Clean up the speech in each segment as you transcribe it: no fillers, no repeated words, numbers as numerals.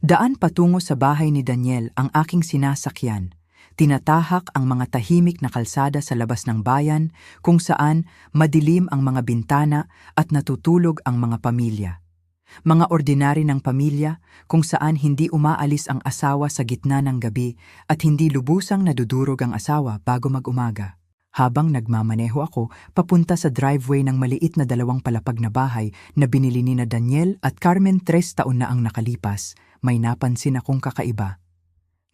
Daan patungo sa bahay ni Daniel ang aking sinasakyan. Tinatahak ang mga tahimik na kalsada sa labas ng bayan kung saan madilim ang mga bintana at natutulog ang mga pamilya. Mga ordinary ng pamilya kung saan hindi umaalis ang asawa sa gitna ng gabi at hindi lubusang nadudurog ang asawa bago mag-umaga. Habang nagmamaneho ako papunta sa driveway ng maliit na 2 palapag na bahay na binili ni na Daniel at Carmen 3 taon na ang nakalipas, may napansin akong kakaiba.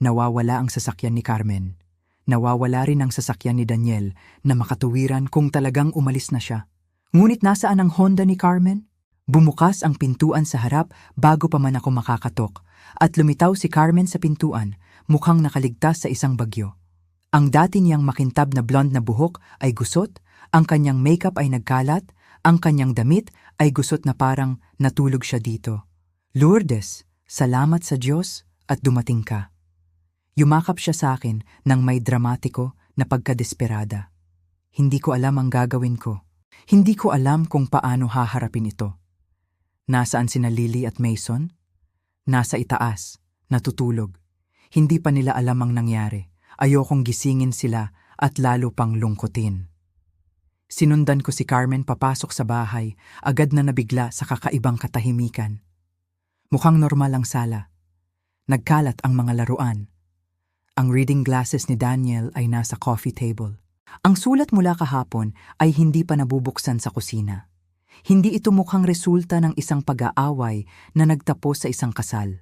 Nawawala ang sasakyan ni Carmen. Nawawala rin ang sasakyan ni Daniel na makatuwiran kung talagang umalis na siya. Ngunit nasaan ang Honda ni Carmen? Bumukas ang pintuan sa harap bago pa man ako makakatok at lumitaw si Carmen sa pintuan, mukhang nakaligtas sa isang bagyo. Ang dati niyang makintab na blonde na buhok ay gusot, ang kanyang makeup ay nagkalat, ang kanyang damit ay gusot na parang natulog siya dito. Lourdes, salamat sa Diyos at dumating ka. Yumakap siya sa akin nang may dramatiko na pagkadesperada. Hindi ko alam ang gagawin ko. Hindi ko alam kung paano haharapin ito. Nasaan sina Lily at Mason? Nasa itaas, natutulog. Hindi pa nila alam ang nangyari. Ayokong gisingin sila at lalo pang lungkutin. Sinundan ko si Carmen papasok sa bahay, agad na nabigla sa kakaibang katahimikan. Mukhang normal ang sala. Nagkalat ang mga laruan. Ang reading glasses ni Daniel ay nasa coffee table. Ang sulat mula kahapon ay hindi pa nabubuksan sa kusina. Hindi ito mukhang resulta ng isang pag-aaway na nagtapos sa isang kasal.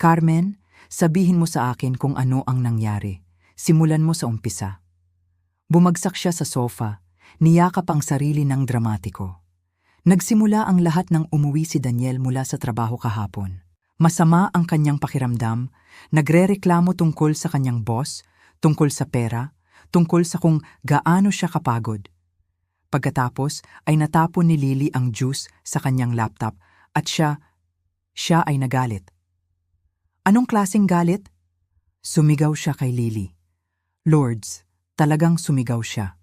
Carmen, sabihin mo sa akin kung ano ang nangyari. Simulan mo sa umpisa. Bumagsak siya sa sofa, niyakap ang sarili ng dramatiko. Nagsimula ang lahat ng umuwi si Daniel mula sa trabaho kahapon. Masama ang kanyang pakiramdam, nagrereklamo tungkol sa kanyang boss, tungkol sa pera, tungkol sa kung gaano siya kapagod. Pagkatapos ay natapon ni Lily ang juice sa kanyang laptop at siya ay nagalit. Anong klaseng galit? Sumigaw siya kay Lily. Lourdes, talagang sumigaw siya.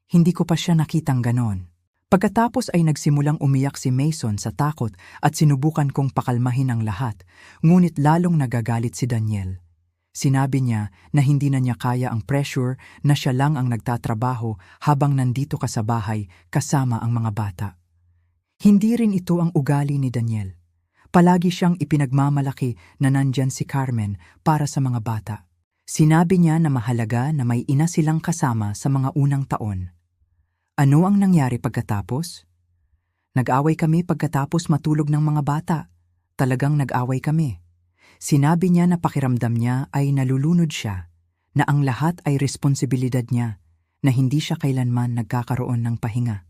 Hindi ko pa siya nakitang ganon. Pagkatapos ay nagsimulang umiyak si Mason sa takot at sinubukan kong pakalmahin ang lahat, ngunit lalong nagagalit si Daniel. Sinabi niya na hindi na niya kaya ang pressure na siya lang ang nagtatrabaho habang nandito ka sa bahay kasama ang mga bata. Hindi rin ito ang ugali ni Daniel. Palagi siyang ipinagmamalaki na nandyan si Carmen para sa mga bata. Sinabi niya na mahalaga na may ina silang kasama sa mga unang taon. Ano ang nangyari pagkatapos? Nag-away kami pagkatapos matulog ng mga bata. Talagang nag-away kami. Sinabi niya na pakiramdam niya ay nalulunod siya, na ang lahat ay responsibilidad niya, na hindi siya kailanman nagkakaroon ng pahinga.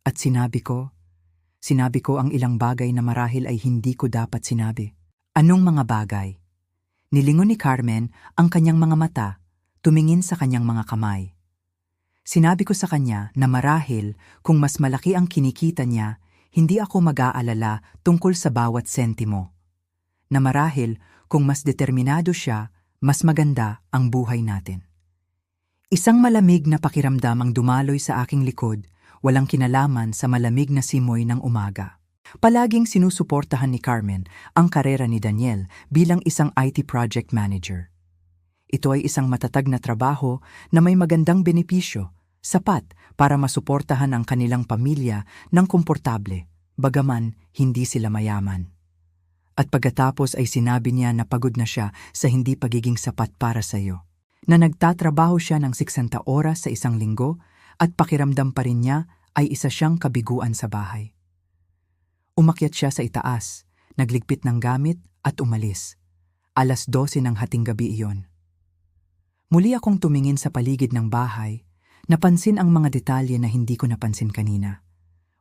At sinabi ko ang ilang bagay na marahil ay hindi ko dapat sinabi. Anong mga bagay? Nilingon ni Carmen ang kanyang mga mata, tumingin sa kanyang mga kamay. Sinabi ko sa kanya na marahil kung mas malaki ang kinikita niya, hindi ako mag-aalala tungkol sa bawat sentimo. Na marahil kung mas determinado siya, mas maganda ang buhay natin. Isang malamig na pakiramdam ang dumaloy sa aking likod, walang kinalaman sa malamig na simoy ng umaga. Palaging sinusuportahan ni Carmen ang karera ni Daniel bilang isang IT project manager. Ito ay isang matatag na trabaho na may magandang benepisyo, sapat para masuportahan ang kanilang pamilya ng komportable, bagaman hindi sila mayaman. At pagkatapos ay sinabi niya na pagod na siya sa hindi pagiging sapat para sa iyo, na nagtatrabaho siya ng 60 oras sa isang linggo at pakiramdam pa rin niya ay isa siyang kabiguan sa bahay. Umakyat siya sa itaas, nagligpit ng gamit at umalis. 12:00 ng hating gabi iyon. Muli akong tumingin sa paligid ng bahay, napansin ang mga detalye na hindi ko napansin kanina.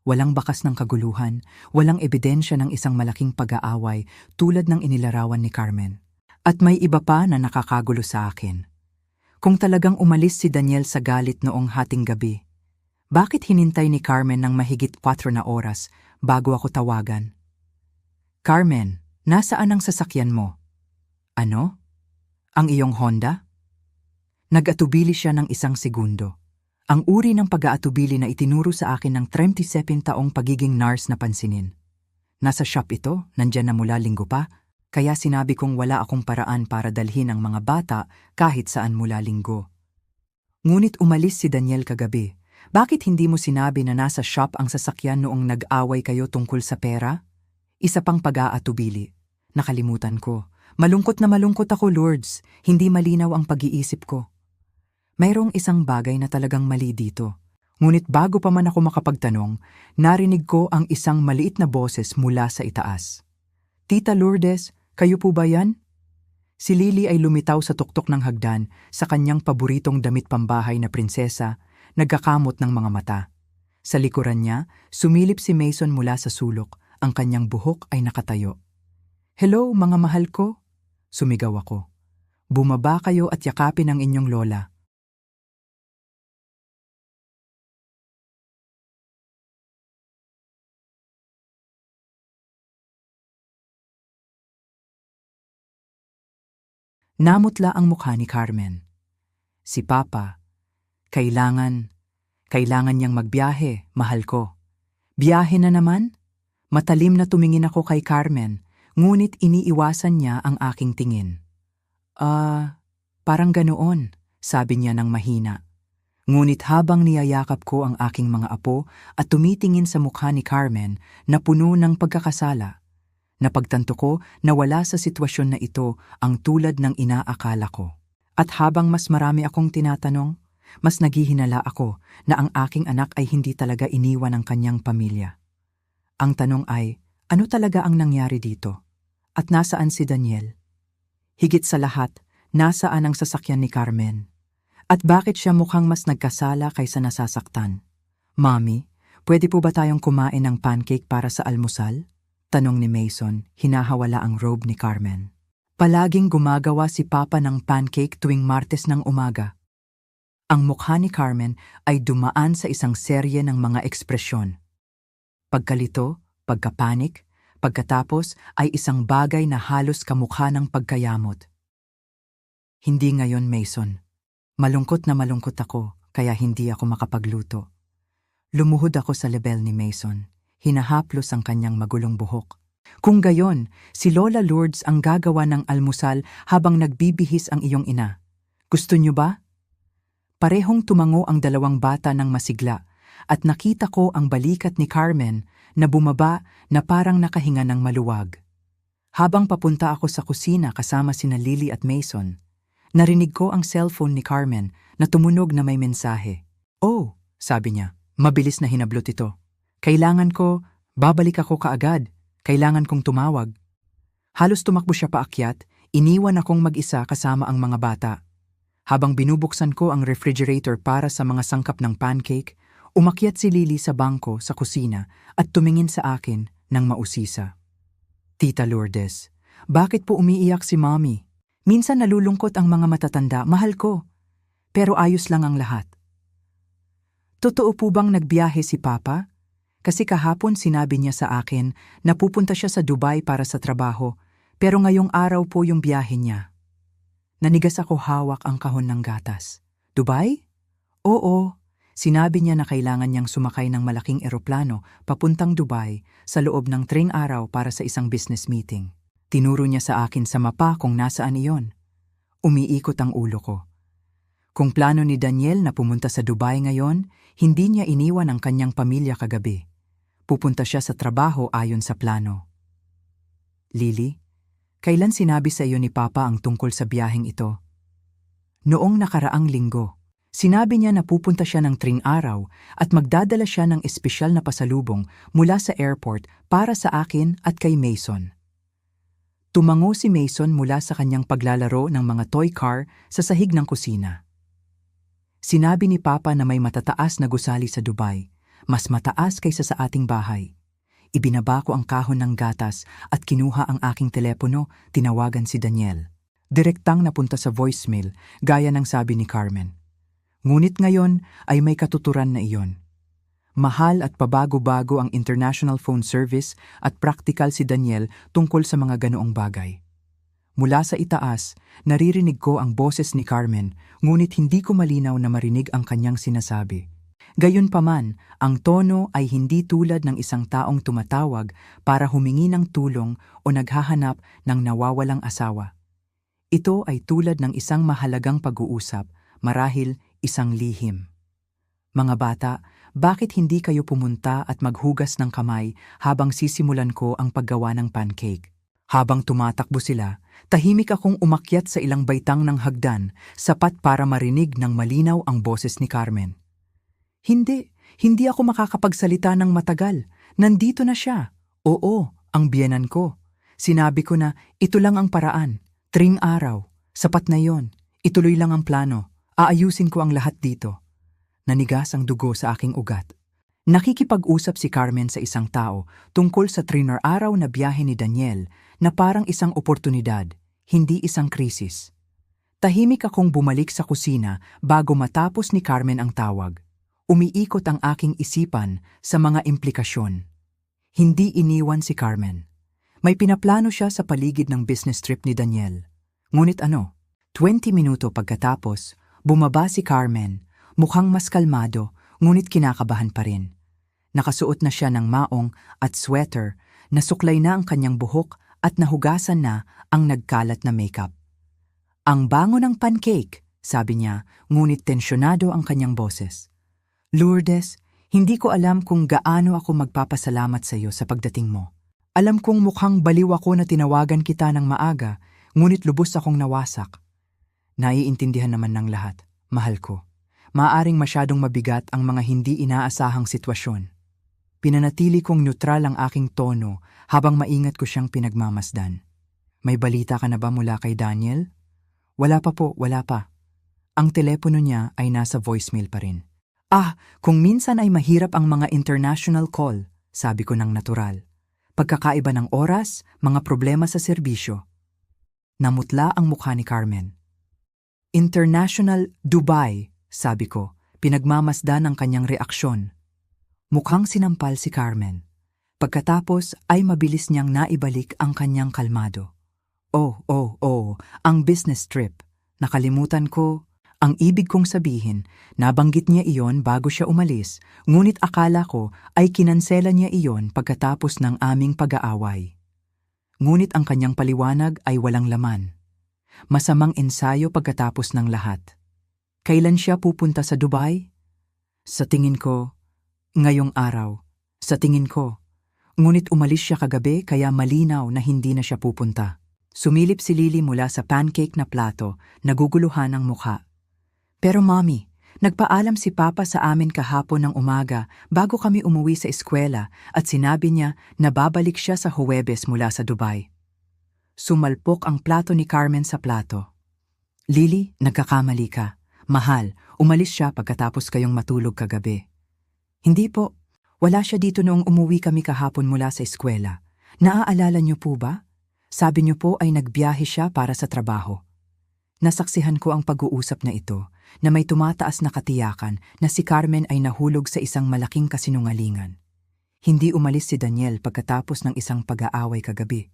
Walang bakas ng kaguluhan, walang ebidensya ng isang malaking pag-aaway tulad ng inilarawan ni Carmen. At may iba pa na nakakagulo sa akin. Kung talagang umalis si Daniel sa galit noong hating gabi, bakit hinintay ni Carmen ng mahigit 4 na oras bago ako tawagan? Carmen, nasaan ang sasakyan mo? Ano? Ang iyong Honda? Nag-atubili siya ng 1 segundo. Ang uri ng pag-aatubili na itinuro sa akin ng 37 taong pagiging nurse na pansinin. Nasa shop ito, nandyan na mula linggo pa. Kaya sinabi kong wala akong paraan para dalhin ang mga bata kahit saan mula Linggo. Ngunit umalis si Daniel kagabi. Bakit hindi mo sinabi na nasa shop ang sasakyan noong nag-away kayo tungkol sa pera? Isa pang pag-aatubili. Nakalimutan ko. Malungkot na malungkot ako, Lourdes. Hindi malinaw ang pag-iisip ko. Mayroong isang bagay na talagang mali dito. Ngunit bago pa man ako makapagtanong, narinig ko ang isang maliit na boses mula sa itaas. Tita Lourdes, kayo po ba yan? Si Lily ay lumitaw sa tuktok ng hagdan sa kanyang paboritong damit pambahay na prinsesa, nagkakamot ng mga mata. Sa likuran niya, sumilip si Mason mula sa sulok, ang kanyang buhok ay nakatayo. Hello, mga mahal ko? Sumigaw ako. Bumaba kayo at yakapin ang inyong lola. Namutla ang mukha ni Carmen. Si Papa, kailangan niyang magbiyahe, mahal ko. Biyahe na naman? Matalim na tumingin ako kay Carmen, ngunit iniiwasan niya ang aking tingin. Parang ganoon, sabi niya ng mahina. Ngunit habang niyayakap ko ang aking mga apo at tumitingin sa mukha ni Carmen na puno ng pagkakasala, napagtanto ko na wala sa sitwasyon na ito ang tulad ng inaakala ko. At habang mas marami akong tinatanong, mas naghihinala ako na ang aking anak ay hindi talaga iniwan ng kanyang pamilya. Ang tanong ay, ano talaga ang nangyari dito? At nasaan si Daniel? Higit sa lahat, nasaan ang sasakyan ni Carmen? At bakit siya mukhang mas nagkasala kaysa nasasaktan? Mommy, pwede po ba tayong kumain ng pancake para sa almusal? Tanong ni Mason, hinahawala ang robe ni Carmen. Palaging gumagawa si Papa ng pancake tuwing Martes ng umaga. Ang mukha ni Carmen ay dumaan sa isang serye ng mga ekspresyon. Pagkalito, pagkapanik, pagkatapos ay isang bagay na halos kamukha ng pagkayamot. Hindi ngayon, Mason. Malungkot na malungkot ako, kaya hindi ako makapagluto. Lumuhod ako sa lebel ni Mason. Hinahaplos ang kanyang magulong buhok. Kung gayon, si Lola Lourdes ang gagawa ng almusal habang nagbibihis ang iyong ina. Gusto niyo ba? Parehong tumango ang dalawang bata ng masigla at nakita ko ang balikat ni Carmen na bumaba na parang nakahinga ng maluwag. Habang papunta ako sa kusina kasama sina Lily at Mason, narinig ko ang cellphone ni Carmen na tumunog na may mensahe. Oh, sabi niya, mabilis na hinablot ito. Kailangan ko, babalik ako kaagad. Kailangan kong tumawag. Halos tumakbo siya paakyat, iniwan akong mag-isa kasama ang mga bata. Habang binubuksan ko ang refrigerator para sa mga sangkap ng pancake, umakyat si Lily sa bangko sa kusina at tumingin sa akin ng mausisa. Tita Lourdes, bakit po umiiyak si Mommy? Minsan nalulungkot ang mga matatanda, mahal ko. Pero ayos lang ang lahat. Totoo po bang nagbiyahe si Papa? Kasi kahapon sinabi niya sa akin na pupunta siya sa Dubai para sa trabaho, pero ngayong araw po yung biyahe niya. Nanigas ako hawak ang kahon ng gatas. Dubai? Oo. Sinabi niya na kailangan niyang sumakay ng malaking eroplano papuntang Dubai sa loob ng 3 araw para sa isang business meeting. Tinuro niya sa akin sa mapa kung nasaan iyon. Umiikot ang ulo ko. Kung plano ni Daniel na pumunta sa Dubai ngayon, hindi niya iniwan ang kanyang pamilya kagabi. Pupunta siya sa trabaho ayon sa plano. Lily, kailan sinabi sa iyo ni Papa ang tungkol sa biyaheng ito? Noong nakaraang linggo. Sinabi niya na pupunta siya ng 3 araw at magdadala siya ng espesyal na pasalubong mula sa airport para sa akin at kay Mason. Tumango si Mason mula sa kanyang paglalaro ng mga toy car sa sahig ng kusina. Sinabi ni Papa na may matataas na gusali sa Dubai, mas mataas kaysa sa ating bahay. Ibinaba ko ang kahon ng gatas at kinuha ang aking telepono, tinawagan si Daniel. Direktang napunta sa voicemail, gaya ng sabi ni Carmen. Ngunit ngayon ay may katuturan na iyon. Mahal at pabago-bago ang international phone service at praktikal si Daniel tungkol sa mga ganoong bagay. Mula sa itaas, naririnig ko ang boses ni Carmen, ngunit hindi ko malinaw na marinig ang kanyang sinasabi. Gayunpaman, ang tono ay hindi tulad ng isang taong tumatawag para humingi ng tulong o naghahanap ng nawawalang asawa. Ito ay tulad ng isang mahalagang pag-uusap, marahil isang lihim. Mga bata, bakit hindi kayo pumunta at maghugas ng kamay habang sisimulan ko ang paggawa ng pancake? Habang tumatakbo sila, tahimik akong umakyat sa ilang baitang ng hagdan, sapat para marinig ng malinaw ang boses ni Carmen. Hindi ako makakapagsalita ng matagal. Nandito na siya. Oo, ang biyenan ko. Sinabi ko na ito lang ang paraan. 3 araw. Sapat na yon. Ituloy lang ang plano. Aayusin ko ang lahat dito. Nanigas ang dugo sa aking ugat. Nakikipag-usap si Carmen sa isang tao tungkol sa 3 araw na biyahe ni Daniel na parang isang oportunidad, hindi isang krisis. Tahimik akong bumalik sa kusina bago matapos ni Carmen ang tawag. Umiikot ang aking isipan sa mga implikasyon. Hindi iniwan si Carmen. May pinaplano siya sa paligid ng business trip ni Daniel. Ngunit 20 minuto pagkatapos, bumaba si Carmen, mukhang mas kalmado, ngunit kinakabahan pa rin. Nakasuot na siya ng maong at sweater, nasuklay na ang kanyang buhok at nahugasan na ang nagkalat na makeup. Ang bango ng pancake, sabi niya, ngunit tensyonado ang kanyang boses. Lourdes, hindi ko alam kung gaano ako magpapasalamat sa iyo sa pagdating mo. Alam kong mukhang baliw ako na tinawagan kita ng maaga, ngunit lubos akong nawasak. Naiintindihan naman ng lahat, mahal ko. Maaring masyadong mabigat ang mga hindi inaasahang sitwasyon. Pinanatili kong neutral ang aking tono habang maingat ko siyang pinagmamasdan. May balita ka na ba mula kay Daniel? Wala pa po, wala pa. Ang telepono niya ay nasa voicemail pa rin. Kung minsan ay mahirap ang mga international call, sabi ko ng natural. Pagkakaiba ng oras, mga problema sa serbisyo. Namutla ang mukha ni Carmen. International Dubai, sabi ko, pinagmamasdan ang kanyang reaksyon. Mukhang sinampal si Carmen. Pagkatapos ay mabilis niyang naibalik ang kanyang kalmado. Ang business trip. Nakalimutan ko. Ang ibig kong sabihin, nabanggit niya iyon bago siya umalis, ngunit akala ko ay kinansela niya iyon pagkatapos ng aming pag-aaway. Ngunit ang kanyang paliwanag ay walang laman. Masamang ensayo pagkatapos ng lahat. Kailan siya pupunta sa Dubai? Sa tingin ko, ngayong araw. Sa tingin ko. Ngunit umalis siya kagabi kaya malinaw na hindi na siya pupunta. Sumilip si Lily mula sa pancake na plato, naguguluhan ang mukha. Pero Mommy, nagpaalam si Papa sa amin kahapon ng umaga bago kami umuwi sa eskwela at sinabi niya na babalik siya sa Huwebes mula sa Dubai. Sumalpok ang plato ni Carmen sa plato. Lily, nagkakamali ka. Mahal, umalis siya pagkatapos kayong matulog kagabi. Hindi po. Wala siya dito noong umuwi kami kahapon mula sa eskwela. Naaalala niyo po ba? Sabi niyo po ay nagbiyahe siya para sa trabaho. Nasaksihan ko ang pag-uusap na ito na may tumataas na katiyakan na si Carmen ay nahulog sa isang malaking kasinungalingan. Hindi umalis si Daniel pagkatapos ng isang pag-aaway kagabi.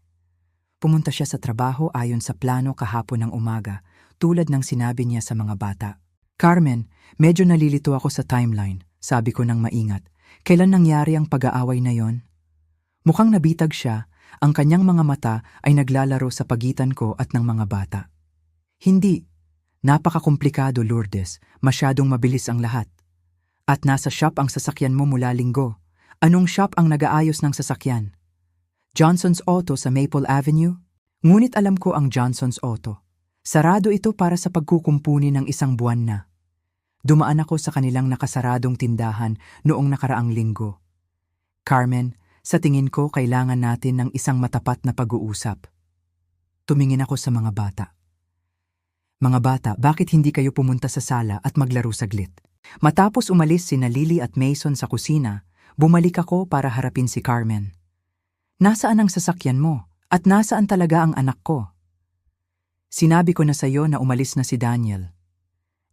Pumunta siya sa trabaho ayon sa plano kahapon ng umaga, tulad ng sinabi niya sa mga bata. Carmen, medyo nalilito ako sa timeline, sabi ko nang maingat. Kailan nangyari ang pag-aaway na yon? Mukhang nabitag siya, ang kanyang mga mata ay naglalaro sa pagitan ko at ng mga bata. Hindi. Napakakomplikado, Lourdes. Masyadong mabilis ang lahat. At nasa shop ang sasakyan mo mula Linggo. Anong shop ang nag-aayos ng sasakyan? Johnson's Auto sa Maple Avenue? Ngunit alam ko ang Johnson's Auto. Sarado ito para sa pagkukumpuni ng isang buwan na. Dumaan ako sa kanilang nakasaradong tindahan noong nakaraang Linggo. Carmen, sa tingin ko kailangan natin ng isang matapat na pag-uusap. Tumingin ako sa mga bata. Mga bata, bakit hindi kayo pumunta sa sala at maglaro saglit? Matapos umalis sina Lily at Mason sa kusina, bumalik ako para harapin si Carmen. Nasaan ang sasakyan mo? At nasaan talaga ang anak ko? Sinabi ko na sa iyo na umalis na si Daniel.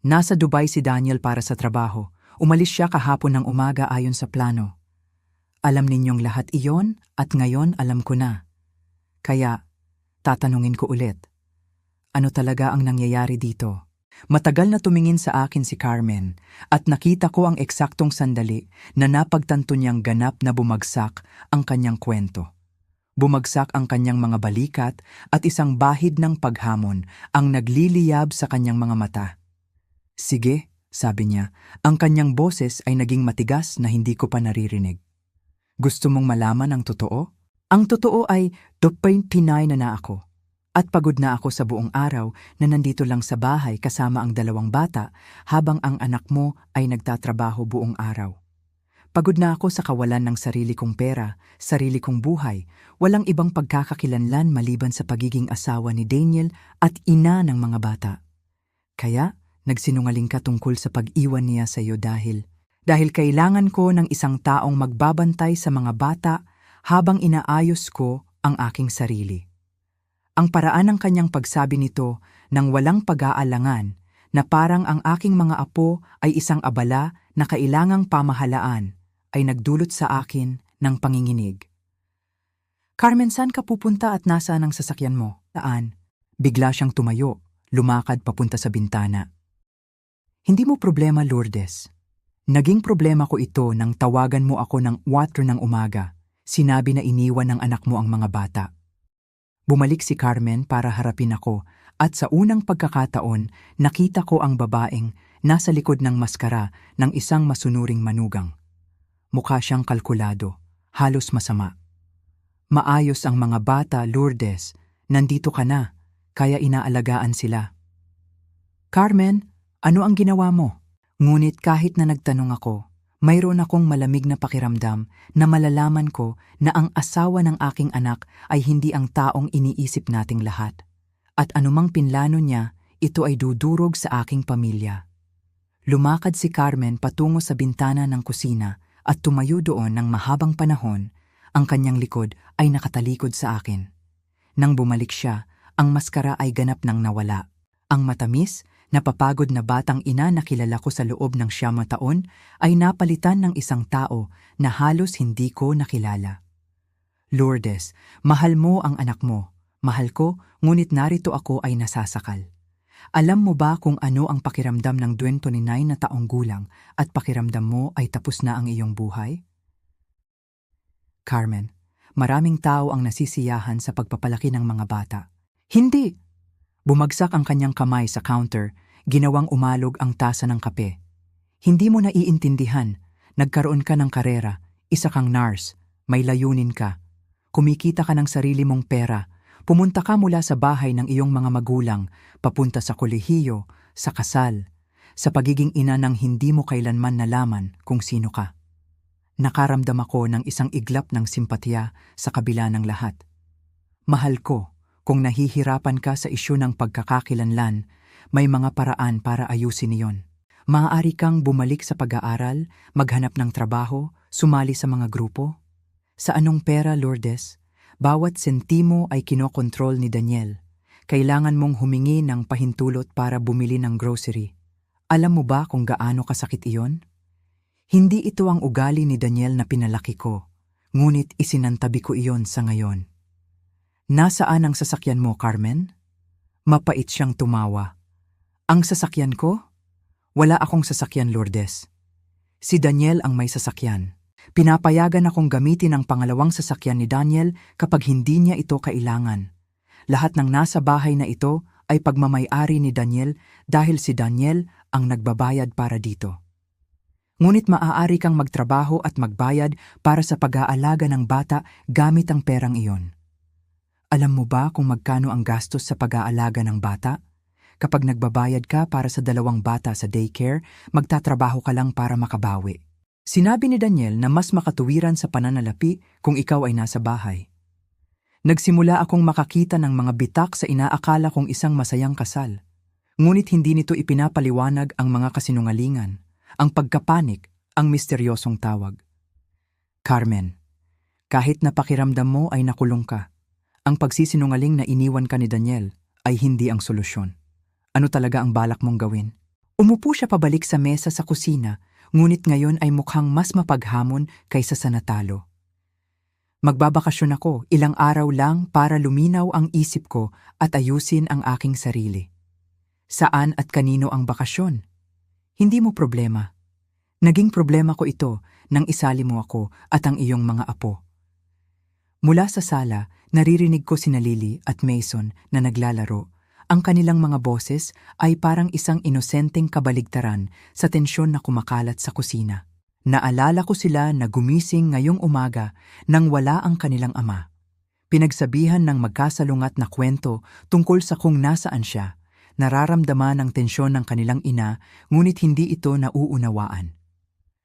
Nasa Dubai si Daniel para sa trabaho. Umalis siya kahapon ng umaga ayon sa plano. Alam ninyong lahat iyon at ngayon alam ko na. Kaya, tatanungin ko ulit. Ano talaga ang nangyayari dito? Matagal na tumingin sa akin si Carmen at nakita ko ang eksaktong sandali na napagtanto niyang ganap na bumagsak ang kanyang kwento. Bumagsak ang kanyang mga balikat at isang bahid ng paghamon ang nagliliyab sa kanyang mga mata. "Sige," sabi niya, ang kanyang boses ay naging matigas na hindi ko pa naririnig. "Gusto mong malaman ang totoo? Ang totoo ay 29 na ako. At pagod na ako sa buong araw na nandito lang sa bahay kasama ang 2 bata habang ang anak mo ay nagtatrabaho buong araw. Pagod na ako sa kawalan ng sarili kong pera, sarili kong buhay, walang ibang pagkakakilanlan maliban sa pagiging asawa ni Daniel at ina ng mga bata. Kaya, nagsinungaling ka tungkol sa pag-iwan niya sa iyo dahil kailangan ko ng isang taong magbabantay sa mga bata habang inaayos ko ang aking sarili." Ang paraan ng kanyang pagsabi nito nang walang pag-aalangan na parang ang aking mga apo ay isang abala na kailangang pamahalaan ay nagdulot sa akin ng panginginig. "Carmen, saan ka pupunta at nasaan ang sasakyan mo?" "Saan?" Bigla siyang tumayo, lumakad papunta sa bintana. "Hindi mo problema, Lourdes. Naging problema ko ito nang tawagan mo ako ng 4 ng umaga. Sinabi na iniwan ng anak mo ang mga bata." Bumalik si Carmen para harapin ako at sa unang pagkakataon nakita ko ang babaeng nasa likod ng maskara ng isang masunuring manugang. Mukha siyang kalkulado, halos masama. "Maayos ang mga bata, Lourdes. Nandito ka na, kaya inaalagaan sila." "Carmen, ano ang ginawa mo?" Ngunit kahit na nagtanong ako, mayroon akong malamig na pakiramdam na malalaman ko na ang asawa ng aking anak ay hindi ang taong iniisip nating lahat. At anumang pinlano niya, ito ay dudurog sa aking pamilya. Lumakad si Carmen patungo sa bintana ng kusina at tumayo doon ng mahabang panahon. Ang kanyang likod ay nakatalikod sa akin. Nang bumalik siya, ang maskara ay ganap nang nawala. Ang matamis, napapagod na batang ina na kilala ko sa loob ng 9 taon ay napalitan ng isang tao na halos hindi ko nakilala. "Lourdes, mahal mo ang anak mo. Mahal ko, ngunit narito ako ay nasasakal. Alam mo ba kung ano ang pakiramdam ng 29 na taong gulang at pakiramdam mo ay tapos na ang iyong buhay?" "Carmen, maraming tao ang nasisiyahan sa pagpapalaki ng mga bata." "Hindi!" Bumagsak ang kanyang kamay sa counter, ginawang umalog ang tasa ng kape. "Hindi mo naiintindihan. Nagkaroon ka ng karera, isa kang nurse, may layunin ka. Kumikita ka ng sarili mong pera. Pumunta ka mula sa bahay ng iyong mga magulang, papunta sa kolehiyo, sa kasal, sa pagiging ina ng hindi mo kailanman nalaman kung sino ka." Nakaramdam ako ng isang iglap ng simpatya sa kabila ng lahat. "Mahal ko, kung nahihirapan ka sa isyu ng pagkakakilanlan, may mga paraan para ayusin iyon. Maaari kang bumalik sa pag-aaral, maghanap ng trabaho, sumali sa mga grupo. Sa anong pera, Lourdes? Bawat sentimo ay kinokontrol ni Daniel. Kailangan mong humingi ng pahintulot para bumili ng grocery. Alam mo ba kung gaano kasakit iyon? Hindi ito ang ugali ni Daniel na pinalaki ko, ngunit isinantabi ko iyon sa ngayon." "Nasaan ang sasakyan mo, Carmen?" Mapait siyang tumawa. "Ang sasakyan ko? Wala akong sasakyan, Lourdes. Si Daniel ang may sasakyan. Pinapayagan akong gamitin ang pangalawang sasakyan ni Daniel kapag hindi niya ito kailangan. Lahat ng nasa bahay na ito ay pagmamay-ari ni Daniel dahil si Daniel ang nagbabayad para dito. Ngunit maaari kang magtrabaho at magbayad para sa pag-aalaga ng bata gamit ang perang iyon. Alam mo ba kung magkano ang gastos sa pag-aalaga ng bata? Kapag nagbabayad ka para sa 2 bata sa daycare, magtatrabaho ka lang para makabawi." Sinabi ni Daniel na mas makatuwiran sa pananalapi kung ikaw ay nasa bahay. Nagsimula akong makakita ng mga bitak sa inaakala kong isang masayang kasal. Ngunit hindi nito ipinapaliwanag ang mga kasinungalingan, ang pagkapanik, ang misteryosong tawag. "Carmen, kahit na pakiramdam mo ay nakulong ka, ang pagsisinungaling na iniwan ka ni Daniel ay hindi ang solusyon. Ano talaga ang balak mong gawin?" Umupo siya pabalik sa mesa sa kusina, ngunit ngayon ay mukhang mas mapaghamon kaysa sa natalo. "Magbabakasyon ako, ilang araw lang para luminaw ang isip ko at ayusin ang aking sarili." Saan at kanino ang bakasyon? Hindi mo problema. Naging problema ko ito nang isali mo ako at ang iyong mga apo. Mula sa sala, naririnig ko sina Lily at Mason na naglalaro. Ang kanilang mga boses ay parang isang inosenteng kabaligtaran sa tensyon na kumakalat sa kusina. Naalala ko sila na gumising ngayong umaga nang wala ang kanilang ama. Pinagsabihan ng magkasalungat na kwento tungkol sa kung nasaan siya. Nararamdaman ang tensyon ng kanilang ina, ngunit hindi ito nauunawaan.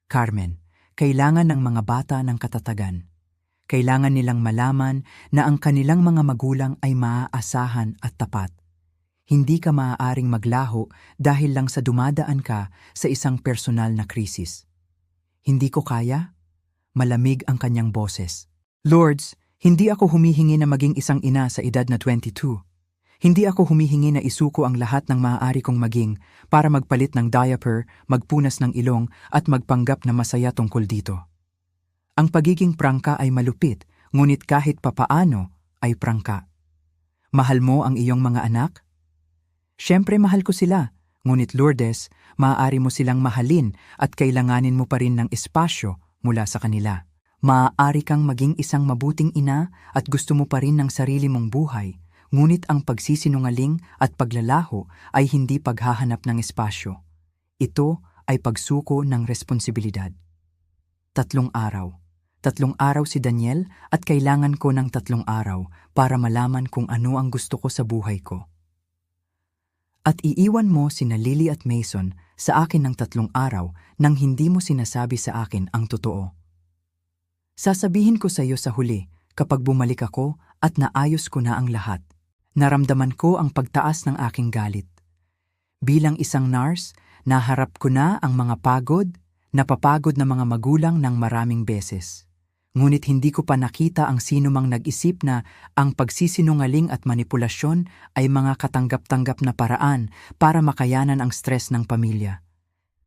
Carmen, kailangan ng mga bata ng katatagan. Kailangan nilang malaman na ang kanilang mga magulang ay maaasahan at tapat. Hindi ka maaaring maglaho dahil lang sa dumadaan ka sa isang personal na krisis. Hindi ko kaya? Malamig ang kanyang boses. Lords, hindi ako humihingi na maging isang ina sa edad na 22. Hindi ako humihingi na isuko ang lahat ng maaari kong maging para magpalit ng diaper, magpunas ng ilong at magpanggap na masaya tungkol dito. Ang pagiging prangka ay malupit, ngunit kahit papaano ay prangka. Mahal mo ang iyong mga anak? Siyempre mahal ko sila, ngunit Lourdes, maaari mo silang mahalin at kailanganin mo pa rin ng espasyo mula sa kanila. Maaari kang maging isang mabuting ina at gusto mo pa rin ng sarili mong buhay, ngunit ang pagsisinungaling at paglalaho ay hindi paghahanap ng espasyo. Ito ay pagsuko ng responsibilidad. 3 araw. 3 araw si Daniel at kailangan ko ng 3 araw para malaman kung ano ang gusto ko sa buhay ko. At iiwan mo sina Lily at Mason sa akin ng 3 araw nang hindi mo sinasabi sa akin ang totoo. Sasabihin ko sa iyo sa huli kapag bumalik ako at naayos ko na ang lahat. Naramdaman ko ang pagtaas ng aking galit. Bilang isang nurse, naharap ko na ang mga napapagod na mga magulang ng maraming beses. Ngunit hindi ko pa nakita ang sinumang nag-isip na ang pagsisinungaling at manipulasyon ay mga katanggap-tanggap na paraan para makayanan ang stress ng pamilya.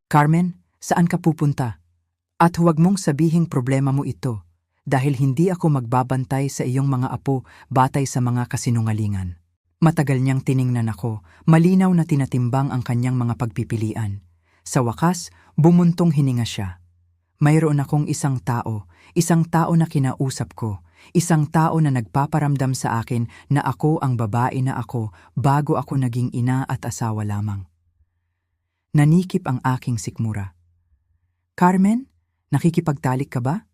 Carmen, saan ka pupunta? At huwag mong sabihing problema mo ito dahil hindi ako magbabantay sa iyong mga apo batay sa mga kasinungalingan. Matagal niyang tiningnan ako, malinaw na tinatimbang ang kanyang mga pagpipilian. Sa wakas, bumuntong hininga siya. Mayroon akong isang tao na kinausap ko, isang tao na nagpaparamdam sa akin na ako ang babae na ako bago ako naging ina at asawa lamang. Nanikip ang aking sikmura. Carmen, nakikipagtalik ka ba?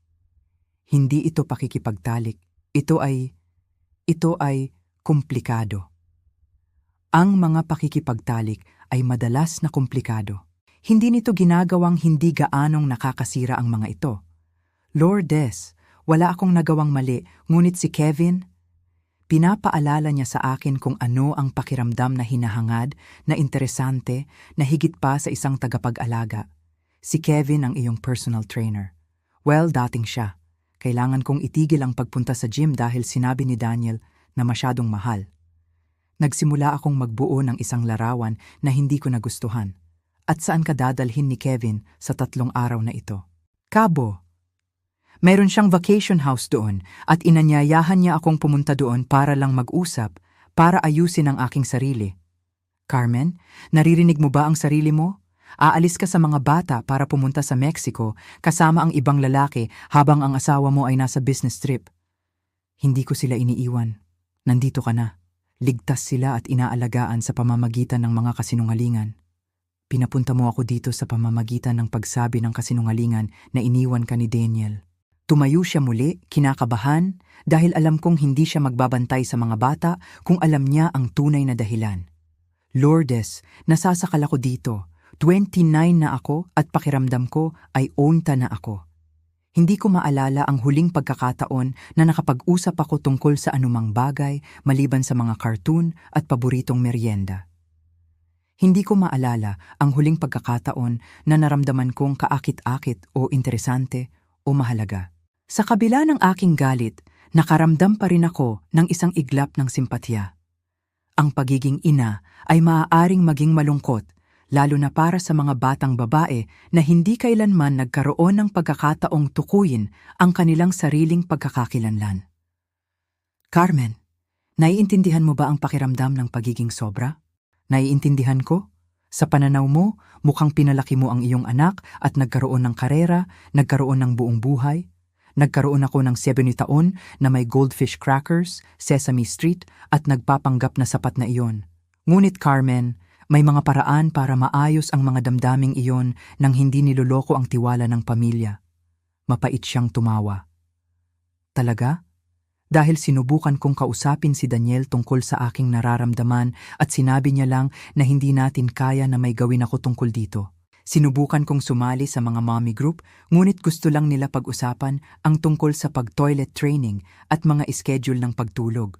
Hindi ito pakikipagtalik. Ito ay komplikado. Ang mga pakikipagtalik ay madalas na komplikado. Hindi nito ginagawang hindi gaanong nakakasira ang mga ito. Lourdes, wala akong nagawang mali, ngunit si Kevin, pinapaalala niya sa akin kung ano ang pakiramdam na hinahangad, na interesante, na higit pa sa isang tagapag-alaga. Si Kevin ang iyong personal trainer. Well, dating siya. Kailangan kong itigil ang pagpunta sa gym dahil sinabi ni Daniel na masyadong mahal. Nagsimula akong magbuo ng isang larawan na hindi ko nagustuhan. At saan ka dadalhin ni Kevin sa 3 araw na ito? Cabo. Mayroon siyang vacation house doon at inanyayahan niya akong pumunta doon para lang mag-usap, para ayusin ang aking sarili. Carmen, naririnig mo ba ang sarili mo? Aalis ka sa mga bata para pumunta sa Mexico kasama ang ibang lalaki habang ang asawa mo ay nasa business trip. Hindi ko sila iniiwan. Nandito ka na. Ligtas sila at inaalagaan sa pamamagitan ng mga kasinungalingan. Pinapunta mo ako dito sa pamamagitan ng pagsabi ng kasinungalingan na iniwan ka ni Daniel. Tumayo siya muli, kinakabahan, dahil alam kong hindi siya magbabantay sa mga bata kung alam niya ang tunay na dahilan. Lourdes, nasasakal ako dito. 29 na ako at pakiramdam ko ay onta na ako. Hindi ko maalala ang huling pagkakataon na nakapag-usap ako tungkol sa anumang bagay maliban sa mga cartoon at paboritong merienda. Hindi ko maalala ang huling pagkakataon na naramdaman kong kaakit-akit o interesante o mahalaga. Sa kabila ng aking galit, nakaramdam pa rin ako ng isang iglap ng simpatya. Ang pagiging ina ay maaaring maging malungkot, lalo na para sa mga batang babae na hindi kailanman nagkaroon ng pagkakataong tukuyin ang kanilang sariling pagkakakilanlan. Carmen, naiintindihan mo ba ang pakiramdam ng pagiging sobra? Naiintindihan ko? Sa pananaw mo, mukhang pinalaki mo ang iyong anak at nagkaroon ng karera, nagkaroon ng buong buhay. Nagkaroon ako ng 70 taon na may goldfish crackers, Sesame Street at nagpapanggap na sapat na iyon. Ngunit Carmen, may mga paraan para maayos ang mga damdaming iyon nang hindi niloloko ang tiwala ng pamilya. Mapait siyang tumawa. Talaga? Dahil sinubukan kong kausapin si Daniel tungkol sa aking nararamdaman at sinabi niya lang na hindi natin kaya na may gawin ako tungkol dito. Sinubukan kong sumali sa mga mommy group, ngunit gusto lang nila pag-usapan ang tungkol sa pag-toilet training at mga schedule ng pagtulog.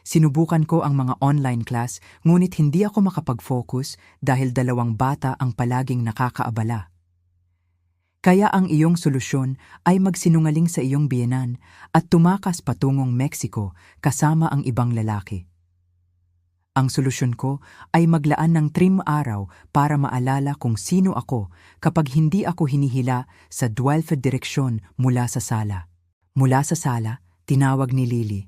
Sinubukan ko ang mga online class, ngunit hindi ako makapag-focus dahil 2 bata ang palaging nakakaabala. Kaya ang iyong solusyon ay magsinungaling sa iyong biyenan at tumakas patungong Mexico kasama ang ibang lalaki. Ang solusyon ko ay maglaan ng 3 araw para maalala kung sino ako kapag hindi ako hinihila sa 12 direksyon mula sa sala. Mula sa sala, tinawag ni Lily.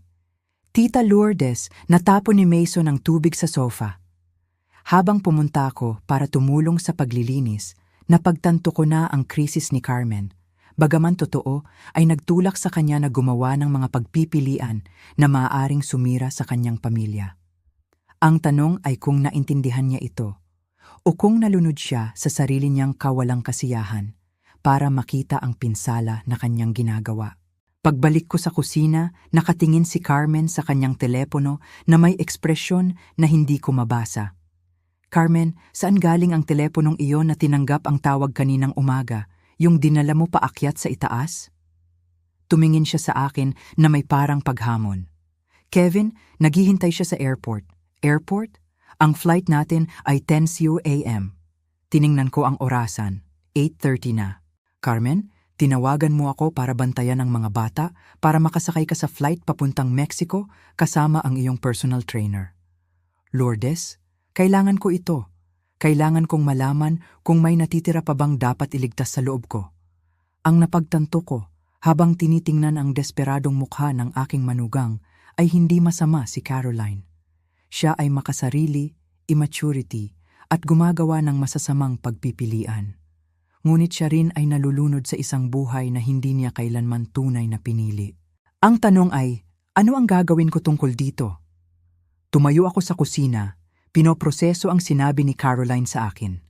Tita Lourdes, natapon ni Mason ang tubig sa sofa. Habang pumunta ako para tumulong sa paglilinis, napagtanto ko na ang krisis ni Carmen. Bagaman totoo, ay nagtulak sa kanya na gumawa ng mga pagpipilian na maaaring sumira sa kanyang pamilya. Ang tanong ay kung naintindihan niya ito o kung nalunod siya sa sarili niyang kawalang kasiyahan para makita ang pinsala na kanyang ginagawa. Pagbalik ko sa kusina, nakatingin si Carmen sa kanyang telepono na may ekspresyon na hindi ko mabasa. Carmen, saan galing ang teleponong iyon na tinanggap ang tawag kaninang umaga, yung dinala mo paakyat sa itaas? Tumingin siya sa akin na may parang paghamon. Kevin, naghihintay siya sa airport. Airport? Ang flight natin ay 10 a.m. Tiningnan ko ang orasan, 8:30 na. Carmen, tinawagan mo ako para bantayan ang mga bata para makasakay ka sa flight papuntang Mexico kasama ang iyong personal trainer. Lourdes, kailangan ko ito. Kailangan kong malaman kung may natitira pa bang dapat iligtas sa loob ko. Ang napagtanto ko, habang tinitingnan ang desperadong mukha ng aking manugang, ay hindi masama si Caroline. Siya ay makasarili, immaturity, at gumagawa ng masasamang pagpipilian. Ngunit siya rin ay nalulunod sa isang buhay na hindi niya kailanman tunay na pinili. Ang tanong ay, ano ang gagawin ko tungkol dito? Tumayo ako sa kusina. Pinoproseso ang sinabi ni Caroline sa akin.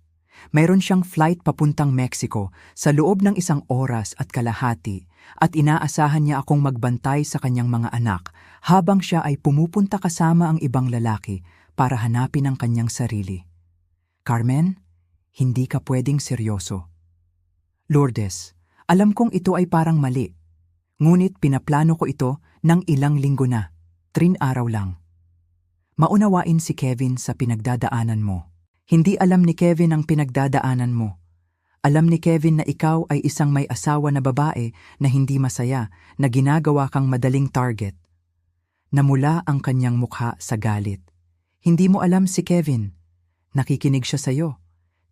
Mayroon siyang flight papuntang Mexico sa loob ng 1 oras at kalahati at inaasahan niya akong magbantay sa kanyang mga anak habang siya ay pumupunta kasama ang ibang lalaki para hanapin ang kanyang sarili. Carmen, hindi ka pwedeng seryoso. Lourdes, alam kong ito ay parang mali. Ngunit pinaplano ko ito ng ilang linggo na, 3 araw lang. Maunawain si Kevin sa pinagdadaanan mo. Hindi alam ni Kevin ang pinagdadaanan mo. Alam ni Kevin na ikaw ay isang may asawa na babae na hindi masaya na ginagawa kang madaling target. Namula ang kanyang mukha sa galit. Hindi mo alam si Kevin. Nakikinig siya sa iyo.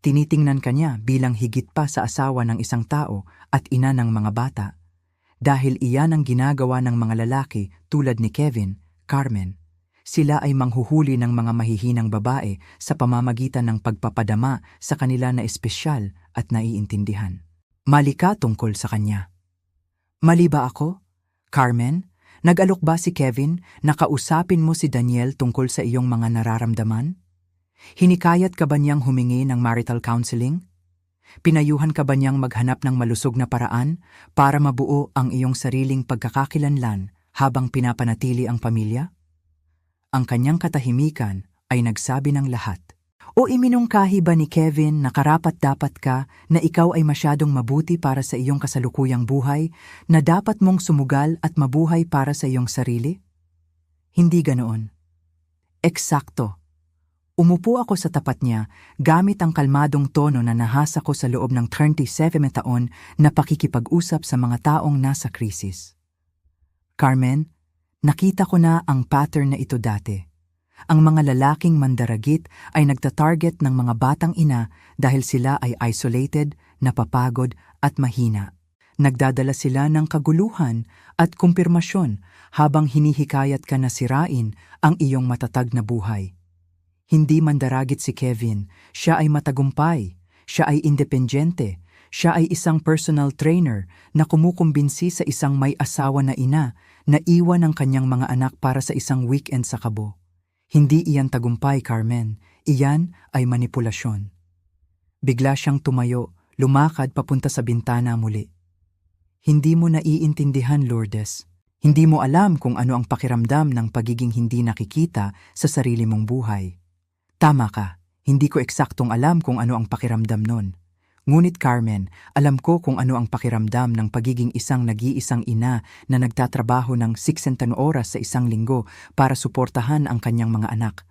Tinitingnan ka niya bilang higit pa sa asawa ng isang tao at ina ng mga bata. Dahil iyan ang ginagawa ng mga lalaki tulad ni Kevin, Carmen. Sila ay manghuhuli ng mga mahihinang babae sa pamamagitan ng pagpapadama sa kanila na espesyal at naiintindihan. Mali ka tungkol sa kanya. Mali ba ako? Carmen, nag-alok ba si Kevin na kausapin mo si Daniel tungkol sa iyong mga nararamdaman? Hinikayat ka ba niyang humingi ng marital counseling? Pinayuhan ka ba niyang maghanap ng malusog na paraan para mabuo ang iyong sariling pagkakakilanlan habang pinapanatili ang pamilya? Ang kanyang katahimikan ay nagsabi ng lahat. O iminungkahi ba ni Kevin na karapat-dapat ka na ikaw ay masyadong mabuti para sa iyong kasalukuyang buhay na dapat mong sumugal at mabuhay para sa iyong sarili? Hindi ganoon. Eksakto. Umupo ako sa tapat niya gamit ang kalmadong tono na nahasa ko sa loob ng 37 taon na pakikipag-usap sa mga taong nasa krisis. Carmen, nakita ko na ang pattern na ito dati. Ang mga lalaking mandaragit ay nagtatarget ng mga batang ina dahil sila ay isolated, napapagod at mahina. Nagdadala sila ng kaguluhan at kumpirmasyon habang hinihikayat ka na sirain ang iyong matatag na buhay. Hindi mandaragit si Kevin, siya ay matagumpay, siya ay independyente, siya ay isang personal trainer na kumukumbinsi sa isang may asawa na ina na iwan ang kanyang mga anak para sa isang weekend sa Cabo. Hindi iyan tagumpay, Carmen. Iyan ay manipulasyon. Bigla siyang tumayo, lumakad papunta sa bintana muli. Hindi mo naiintindihan, Lourdes. Hindi mo alam kung ano ang pakiramdam ng pagiging hindi nakikita sa sarili mong buhay. Tama ka, hindi ko eksaktong alam kung ano ang pakiramdam nun. Ngunit Carmen, alam ko kung ano ang pakiramdam ng pagiging isang nag-iisang ina na nagtatrabaho ng 60 oras sa isang linggo para suportahan ang kanyang mga anak.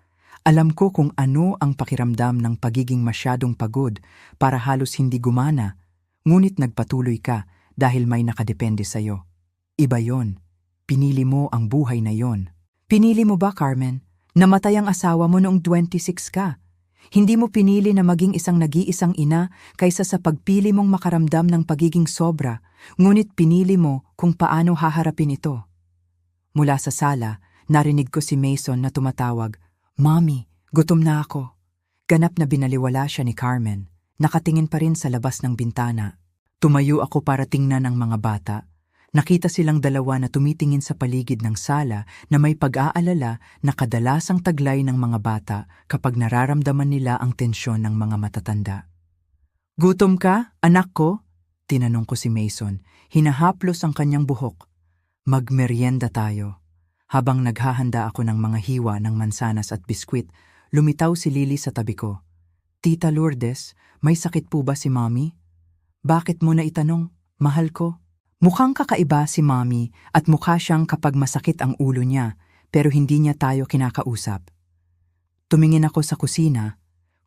Alam ko kung ano ang pakiramdam ng pagiging masyadong pagod para halos hindi gumana, ngunit nagpatuloy ka dahil may nakadepende sa'yo. Iba yon. Pinili mo ang buhay na yon. Pinili mo ba, Carmen? Namatay ang asawa mo noong 26 ka. Hindi mo pinili na maging isang nag-iisang ina kaysa sa pagpili mong makaramdam ng pagiging sobra, ngunit pinili mo kung paano haharapin ito. Mula sa sala, narinig ko si Mason na tumatawag, "Mommy, gutom na ako." Ganap na binaliwala siya ni Carmen. Nakatingin pa rin sa labas ng bintana. Tumayo ako para tingnan ang mga bata. Nakita silang dalawa na tumitingin sa paligid ng sala na may pag-aalala na kadalasang taglay ng mga bata kapag nararamdaman nila ang tensyon ng mga matatanda. "Gutom ka, anak ko?" Tinanong ko si Mason. Hinahaplos ang kanyang buhok. "Magmeryenda tayo." Habang naghahanda ako ng mga hiwa ng mansanas at biskwit, lumitaw si Lily sa tabi ko. "Tita Lourdes, may sakit po ba si Mommy?" "Bakit mo na itanong, mahal ko?" Mukhang kakaiba si Mommy at mukha siyang kapag masakit ang ulo niya pero hindi niya tayo kinakausap. Tumingin ako sa kusina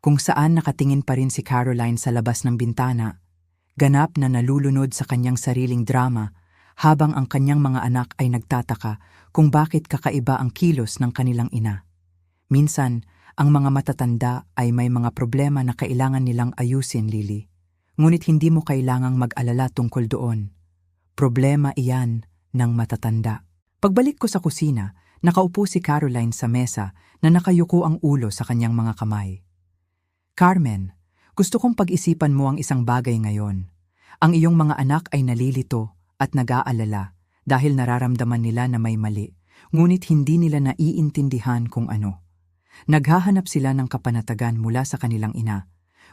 kung saan nakatingin pa rin si Caroline sa labas ng bintana, ganap na nalulunod sa kanyang sariling drama habang ang kanyang mga anak ay nagtataka kung bakit kakaiba ang kilos ng kanilang ina. Minsan, ang mga matatanda ay may mga problema na kailangan nilang ayusin, Lily. Ngunit hindi mo kailangang mag-alala tungkol doon. Problema iyan ng matatanda. Pagbalik ko sa kusina, nakaupo si Caroline sa mesa na nakayuko ang ulo sa kanyang mga kamay. "Carmen, gusto kong pag-isipan mo ang isang bagay ngayon. Ang iyong mga anak ay nalilito at nag-aalala dahil nararamdaman nila na may mali, ngunit hindi nila naiintindihan kung ano. Naghahanap sila ng kapanatagan mula sa kanilang ina.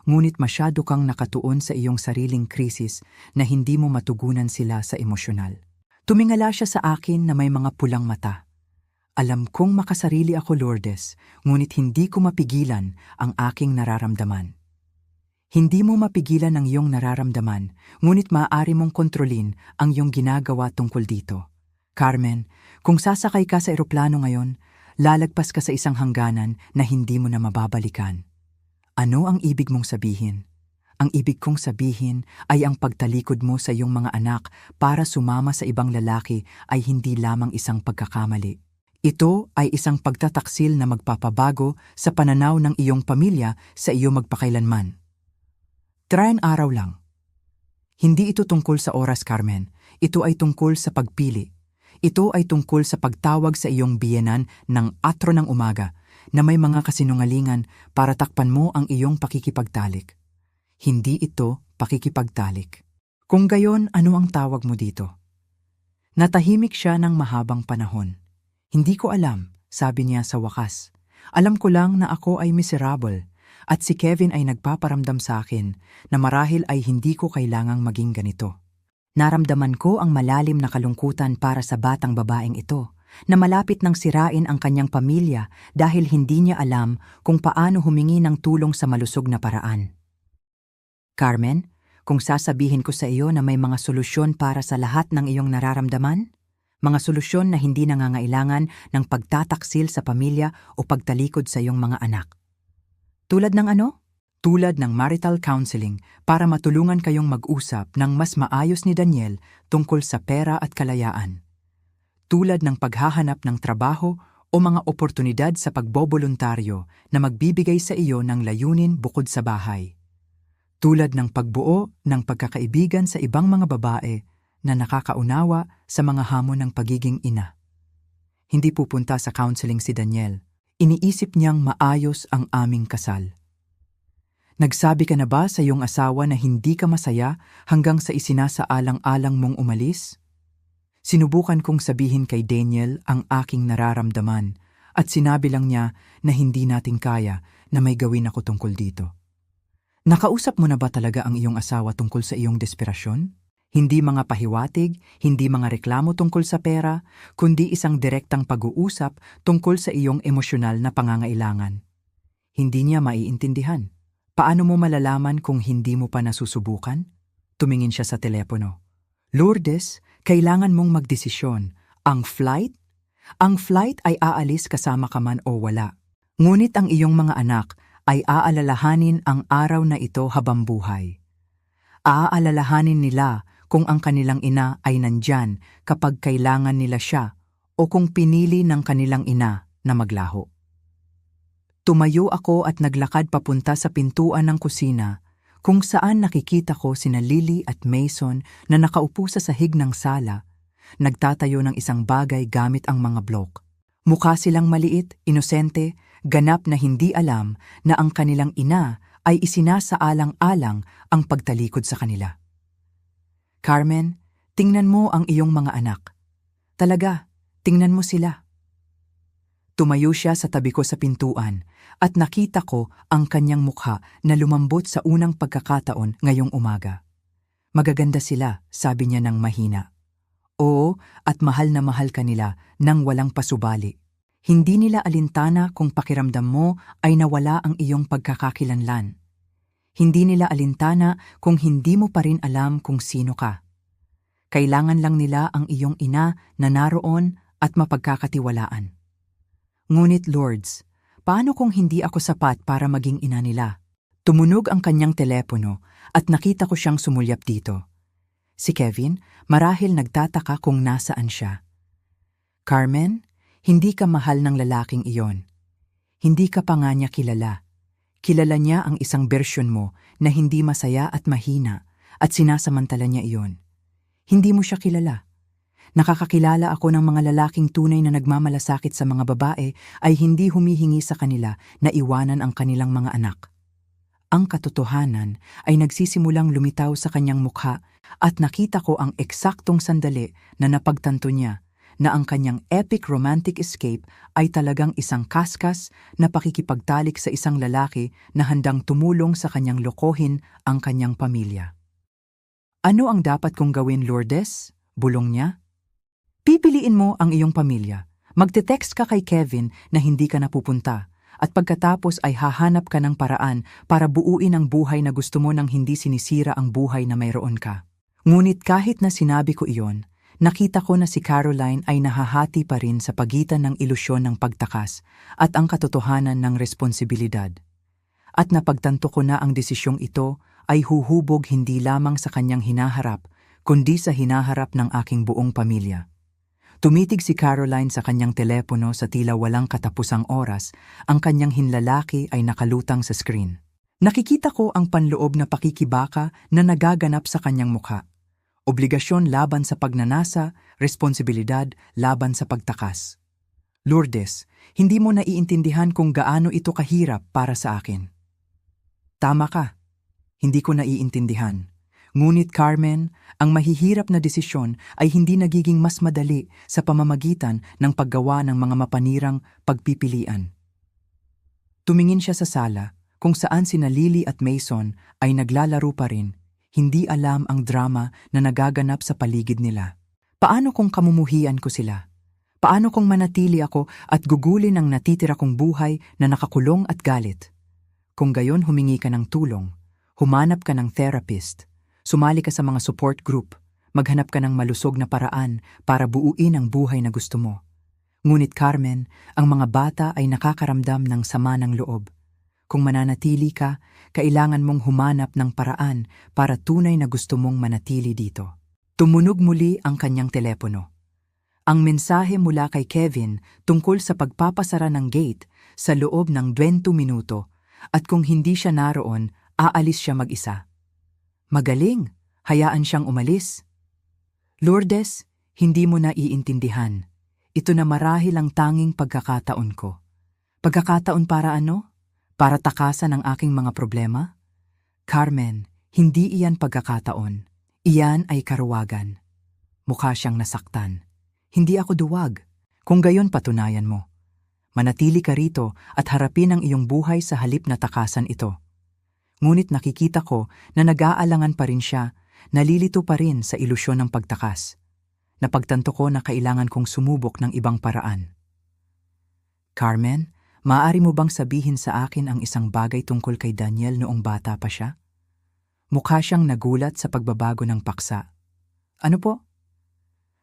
Ngunit masyado kang nakatuon sa iyong sariling krisis na hindi mo matugunan sila sa emosyonal." Tumingala siya sa akin na may mga pulang mata. "Alam kong makasarili ako, Lourdes, ngunit hindi ko mapigilan ang aking nararamdaman." Hindi mo mapigilan ang iyong nararamdaman, ngunit maaari mong kontrolin ang iyong ginagawa tungkol dito. Carmen, kung sasakay ka sa eroplano ngayon, lalagpas ka sa isang hangganan na hindi mo na mababalikan. Ano ang ibig mong sabihin? Ang ibig kong sabihin ay ang pagtalikod mo sa iyong mga anak para sumama sa ibang lalaki ay hindi lamang isang pagkakamali. Ito ay isang pagtataksil na magpapabago sa pananaw ng iyong pamilya sa iyo magpakailanman. Tirayan araw lang. Hindi ito tungkol sa oras, Carmen. Ito ay tungkol sa pagpili. Ito ay tungkol sa pagtawag sa iyong biyenan ng atro ng umaga na may mga kasinungalingan para takpan mo ang iyong pakikipagtalik. Hindi ito pakikipagtalik. Kung gayon, ano ang tawag mo dito? Natahimik siya ng mahabang panahon. "Hindi ko alam," sabi niya sa wakas. "Alam ko lang na ako ay miserable at si Kevin ay nagpaparamdam sa akin na marahil ay hindi ko kailangang maging ganito." Naramdaman ko ang malalim na kalungkutan para sa batang babaeng ito, na malapit nang sirain ang kanyang pamilya dahil hindi niya alam kung paano humingi ng tulong sa malusog na paraan. "Carmen, kung sasabihin ko sa iyo na may mga solusyon para sa lahat ng iyong nararamdaman, mga solusyon na hindi nangangailangan ng pagtataksil sa pamilya o pagtalikod sa iyong mga anak. Tulad ng ano? Tulad ng marital counseling para matulungan kayong mag-usap ng mas maayos ni Daniel tungkol sa pera at kalayaan. Tulad ng paghahanap ng trabaho o mga oportunidad sa pagboboluntaryo na magbibigay sa iyo ng layunin bukod sa bahay. Tulad ng pagbuo ng pagkakaibigan sa ibang mga babae na nakakaunawa sa mga hamon ng pagiging ina. Hindi pupunta sa counseling si Daniel. Iniisip niyang maayos ang aming kasal. Nagsabi ka na ba sa iyong asawa na hindi ka masaya hanggang sa isinasaalang-alang mong umalis? Sinubukan kong sabihin kay Daniel ang aking nararamdaman at sinabi lang niya na hindi natin kaya na may gawin ako tungkol dito. Nakausap mo na ba talaga ang iyong asawa tungkol sa iyong desperasyon? Hindi mga pahiwatig, hindi mga reklamo tungkol sa pera, kundi isang direktang pag-uusap tungkol sa iyong emosyonal na pangangailangan. Hindi niya maiintindihan. Paano mo malalaman kung hindi mo pa nasusubukan? Tumingin siya sa telepono. Lourdes, kailangan mong magdesisyon. Ang flight? Ang flight ay aalis kasama ka man o wala. Ngunit ang iyong mga anak ay aalalahanin ang araw na ito habang buhay. Aalalahanin nila kung ang kanilang ina ay nandyan kapag kailangan nila siya o kung pinili ng kanilang ina na maglaho. Tumayo ako at naglakad papunta sa pintuan ng kusina kung saan nakikita ko sina Lily at Mason na nakaupo sa sahig ng sala, nagtatayo ng isang bagay gamit ang mga blok. Mukha silang maliit, inosente, ganap na hindi alam na ang kanilang ina ay isinasaalang-alang ang pagtalikod sa kanila. Carmen, tingnan mo ang iyong mga anak. Talaga, tingnan mo sila. Tumayo siya sa tabi ko sa pintuan at nakita ko ang kanyang mukha na lumambot sa unang pagkakataon ngayong umaga. Magaganda sila, sabi niya ng mahina. Oo, at mahal na mahal ka nila nang walang pasubali. Hindi nila alintana kung pakiramdam mo ay nawala ang iyong pagkakakilanlan. Hindi nila alintana kung hindi mo pa rin alam kung sino ka. Kailangan lang nila ang iyong ina na naroon at mapagkakatiwalaan. Ngunit Lourdes, paano kung hindi ako sapat para maging ina nila? Tumunog ang kanyang telepono at nakita ko siyang sumulyap dito. Si Kevin, marahil nagtataka kung nasaan siya. Carmen, hindi ka mahal ng lalaking iyon. Hindi ka pa nga niya kilala. Kilala niya ang isang bersyon mo na hindi masaya at mahina at sinasamantala niya iyon. Hindi mo siya kilala. Nakakakilala ako ng mga lalaking tunay na nagmamalasakit sa mga babae ay hindi humihingi sa kanila na iwanan ang kanilang mga anak. Ang katotohanan ay nagsisimulang lumitaw sa kanyang mukha at nakita ko ang eksaktong sandali na napagtanto niya na ang kanyang epic romantic escape ay talagang isang kaskas na pakikipagtalik sa isang lalaki na handang tumulong sa kanyang lokohin ang kanyang pamilya. Ano ang dapat kong gawin, Lourdes? Bulong niya. Pipiliin mo ang iyong pamilya. Magte-text ka kay Kevin na hindi ka napupunta at pagkatapos ay hahanap ka ng paraan para buuin ang buhay na gusto mo nang hindi sinisira ang buhay na mayroon ka. Ngunit kahit na sinabi ko iyon, nakita ko na si Caroline ay nahahati pa rin sa pagitan ng ilusyon ng pagtakas at ang katotohanan ng responsibilidad. At napagtanto ko na ang desisyong ito ay huhubog hindi lamang sa kanyang hinaharap, kundi sa hinaharap ng aking buong pamilya. Tumitig si Caroline sa kanyang telepono sa tila walang katapusang oras, ang kanyang hinlalaki ay nakalutang sa screen. Nakikita ko ang panloob na pakikibaka na nagaganap sa kanyang mukha. Obligasyon laban sa pagnanasa, responsibilidad laban sa pagtakas. Lourdes, hindi mo naiintindihan kung gaano ito kahirap para sa akin. Tama ka, hindi ko naiintindihan. Ngunit Carmen, ang mahihirap na desisyon ay hindi nagiging mas madali sa pamamagitan ng paggawa ng mga mapanirang pagpipilian. Tumingin siya sa sala kung saan sina Lily at Mason ay naglalaro pa rin. Hindi alam ang drama na nagaganap sa paligid nila. Paano kung kamumuhian ko sila? Paano kung manatili ako at gugulin ang natitira kong buhay na nakakulong at galit? Kung gayon humingi ka ng tulong, humanap ka ng therapist, sumali ka sa mga support group, maghanap ka ng malusog na paraan para buuin ang buhay na gusto mo. Ngunit Carmen, ang mga bata ay nakakaramdam ng sama ng loob. Kung mananatili ka, kailangan mong humanap ng paraan para tunay na gusto mong manatili dito. Tumunog muli ang kanyang telepono. Ang mensahe mula kay Kevin tungkol sa pagpapasara ng gate sa loob ng 20 minuto at kung hindi siya naroon, aalis siya mag-isa. Magaling, hayaan siyang umalis. Lourdes, hindi mo na iintindihan. Ito na marahil ang tanging pagkakataon ko. Pagkakataon para ano? Para takasan ang aking mga problema? Carmen, hindi iyan pagkakataon. Iyan ay karuwagan. Mukha siyang nasaktan. Hindi ako duwag. Kung gayon patunayan mo. Manatili ka rito at harapin ang iyong buhay sa halip na takasan ito. Ngunit nakikita ko na nag-aalangan pa rin siya, nalilito pa rin sa ilusyon ng pagtakas. Napagtanto ko na kailangan kong sumubok ng ibang paraan. Carmen, maaari mo bang sabihin sa akin ang isang bagay tungkol kay Daniel noong bata pa siya? Mukha siyang nagulat sa pagbabago ng paksa. Ano po?